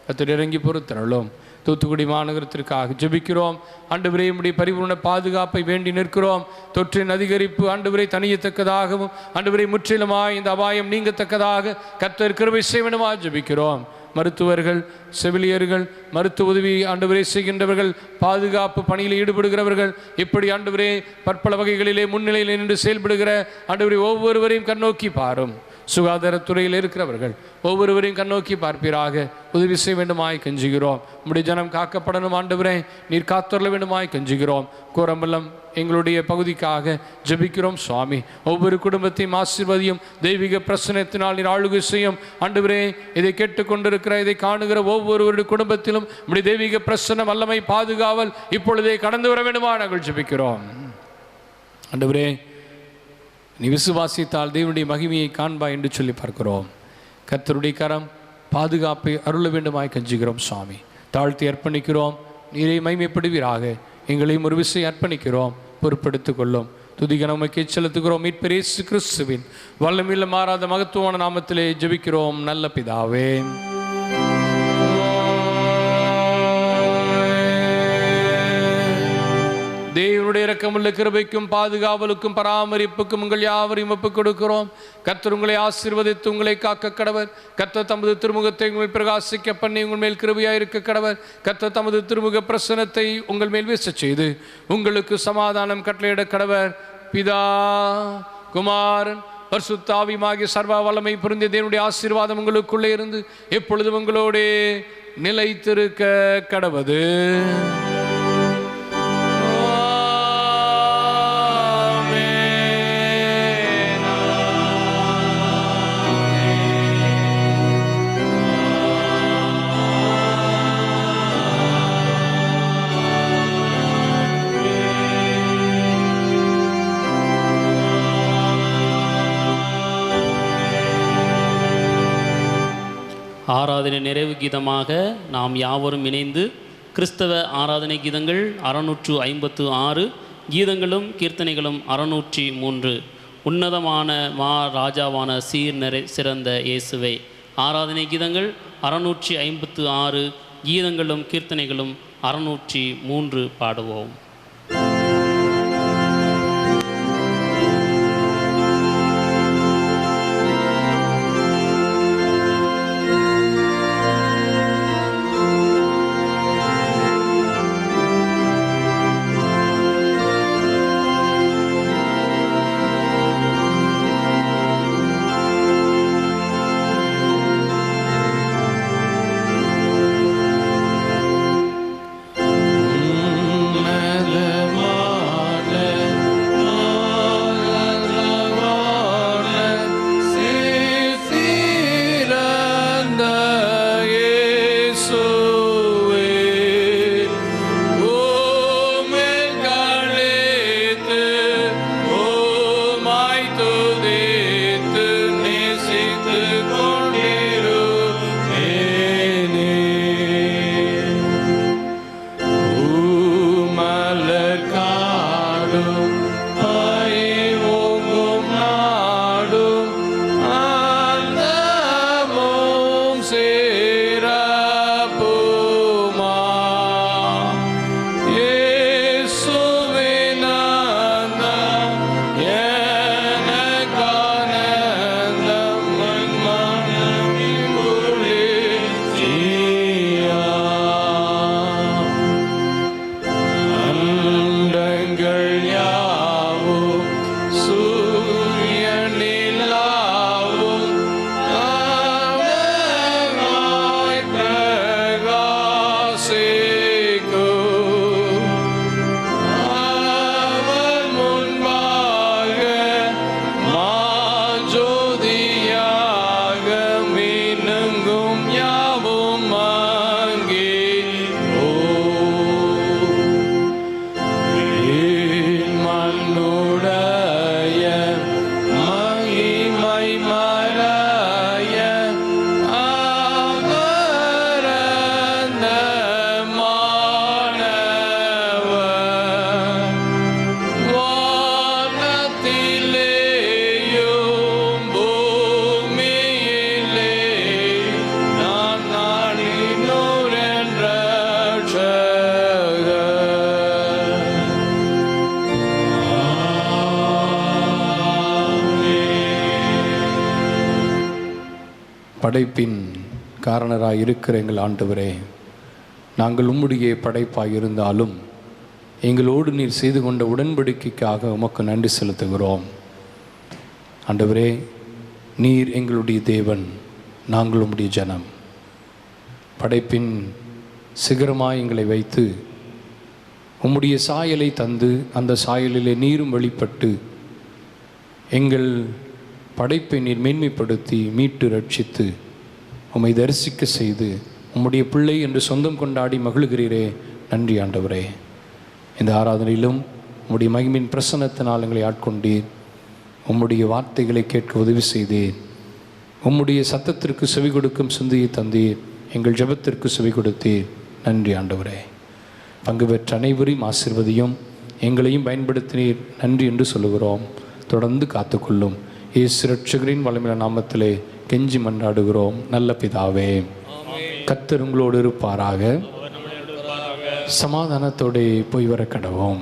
Speaker 1: கர்த்தர் இறங்கி பொறுத்தருளும். தூத்துக்குடி மாநகரத்திற்காக ஜெபிக்கிறோம். ஆண்டவரே, உம்முடைய பரிபூர்ண பாதுகாப்பை வேண்டி நிற்கிறோம். தொற்றின் அதிகரிப்பு ஆண்டவரை தணியத்தக்கதாகவும், ஆண்டவரை முற்றிலுமாய் இந்த அபாயம் நீங்கத்தக்கதாக கர்த்தர் கிருபை செய்ய வேண்டுமாய் ஜெபிக்கிறோம். மருத்துவர்கள், செவிலியர்கள், மருத்துவ உதவி ஆண்டவரே செய்கின்றவர்கள், பாதுகாப்பு பணியில் ஈடுபடுகிறவர்கள், இப்படி ஆண்டவரே பற்பல வகைகளிலே முன்னிலையில் நின்று செயல்படுகிற ஆண்டவரே ஒவ்வொருவரையும் கண்ணோக்கி பாரும். சுகாதாரத்துறையில் இருக்கிறவர்கள் ஒவ்வொருவரையும் கண்ணோக்கி பார்ப்பீராக. உதவி செய்ய வேண்டுமாய் கெஞ்சுகிறோம். உம்முடைய ஜனம் காக்கப்படணும் ஆண்டவரே, நீர் காத்தருள வேண்டுமாய் கெஞ்சுகிறோம். கோரம்பலம் எங்களுடைய பகுதிக்காக ஜெபிக்கிறோம் சுவாமி. ஒவ்வொரு குடும்பத்தையும் ஆசீர்வதியும். தெய்வீக பிரசனத்தினால் நீர் ஆளுகை செய்யும் ஆண்டவரே. இதை கேட்டுக்கொண்டிருக்கிற, இதை காணுகிற ஒவ்வொருவருடைய குடும்பத்திலும் உம்முடைய தெய்வீக பிரசனம் வல்லமை பாதுகாவல் இப்பொழுதே கடந்து வர வேண்டுமா நாங்கள் ஜெபிக்கிறோம். ஆண்டவரே, நீ விசுவாசித்தால் தேவனுடைய மகிமையை காண்பா என்று சொல்லி பார்க்கிறோம். கர்த்தருடைய கரம் பாதுகாப்பை அருள வேண்டுமாய் கெஞ்சுகிறோம் சுவாமி. தாழ்த்தி அர்ப்பணிக்கிறோம். நீரை மகிமைப்படுவீராக. எங்களையும் ஒரு விஷயம் அர்ப்பணிக்கிறோம், பொறுப்படுத்திக் கொள்ளும். துதிகனமைக்கு செலுத்துகிறோம். மீட்பர் இயேசு கிறிஸ்துவின் வல்லமையுள்ள மாறாத மகத்துவமான நாமத்திலே ஜெபிக்கிறோம் நல்ல பிதாவே. தேவனுடைய இரக்கமுள்ள கிருபைக்கும் பாதுகாவலுக்கும் பராமரிப்புக்கும் உங்கள் யாவரையும் ஒப்புக் கொடுக்கிறோம். கர்த்தர் உங்களை ஆசீர்வதித்து உங்களை காக்க கடவர். கர்த்தர் தமது திருமுகத்தை உங்கள் பிரகாசிக்க பண்ணி உங்கள் மேல் கிருபையாயிருக்க கடவர். கர்த்தர் தமது திருமுக பிரசனத்தை உங்கள் மேல் வீசச் செய்து உங்களுக்கு சமாதானம் கட்டளையிட கடவர். பிதா, குமாரன், பரிசுத்த ஆவியுமாகிய சர்வ வல்லமை பொருந்திய தேவனுடைய ஆசீர்வாதம் உங்களுக்குள்ளே இருந்து எப்பொழுதும் உங்களோடே நிலைத்திருக்க கடவது.
Speaker 2: ஆராதனை நிறைவு கீதமாக நாம் யாவரும் இணைந்து கிறிஸ்தவ ஆராதனை கீதங்கள் 656, கீதங்களும் கீர்த்தனைகளும் 603, உன்னதமான ராஜாவான சிறந்த இயேசுவை. ஆராதனை கீதங்கள் 656, கீதங்களும் கீர்த்தனைகளும் 603 பாடுவோம்.
Speaker 1: அண்டங்கள் யாவும் படைப்பின் காரணராய் இருக்கிற எங்கள் ஆண்டவரே, நாங்கள் உம்முடைய படைப்பாய் இருந்தாலும் எங்களோடு நீர் செய்து கொண்ட உடன்படிக்கைக்காக உமக்கு நன்றி செலுத்துகிறோம். ஆண்டவரே, நீர் எங்களுடைய தேவன், நாங்கள் உம்முடைய ஜனம். படைப்பின் சிகரமாய் எங்களை வைத்து உம்முடைய சாயலை தந்து அந்த சாயலிலே நீரும் வெளிப்பட்டு எங்கள் படைப்பை நீர் மேன்மைப்படுத்தி மீட்டு ரட்சித்து உம்மை தரிசிக்க செய்து உம்முடைய பிள்ளை என்று சொந்தம் கொண்டாடி மகிழ்கிறீரே, நன்றி ஆண்டவரே. இந்த ஆராதனையிலும் உம்முடைய மகிமையின் பிரசன்னத்தினால் எங்களை ஆட்கொண்டீர். உம்முடைய வார்த்தைகளை கேட்க உதவி செய்தீர். உம்முடைய சத்தத்திற்கு செவி கொடுக்கும் சிந்தையை தந்தீர். எங்கள் ஜெபத்திற்கு செவி கொடுத்தீர். நன்றி ஆண்டவரே. பங்கு பெற்ற அனைவரையும் ஆசீர்வதியும், எங்களையும் பயன்படுத்தினீர். நன்றி என்று சொல்லுகிறோம். தொடர்ந்து காத்துக்கொள்ளும். இயேசு இரட்சகரின் வல்லமையான நாமத்திலே கெஞ்சி மன்றாடுகிறோம் நல்ல பிதாவே. கர்த்தர் உங்களோடு இருப்பாராக. சமாதானத்தோடு போய் வர கடவோம்.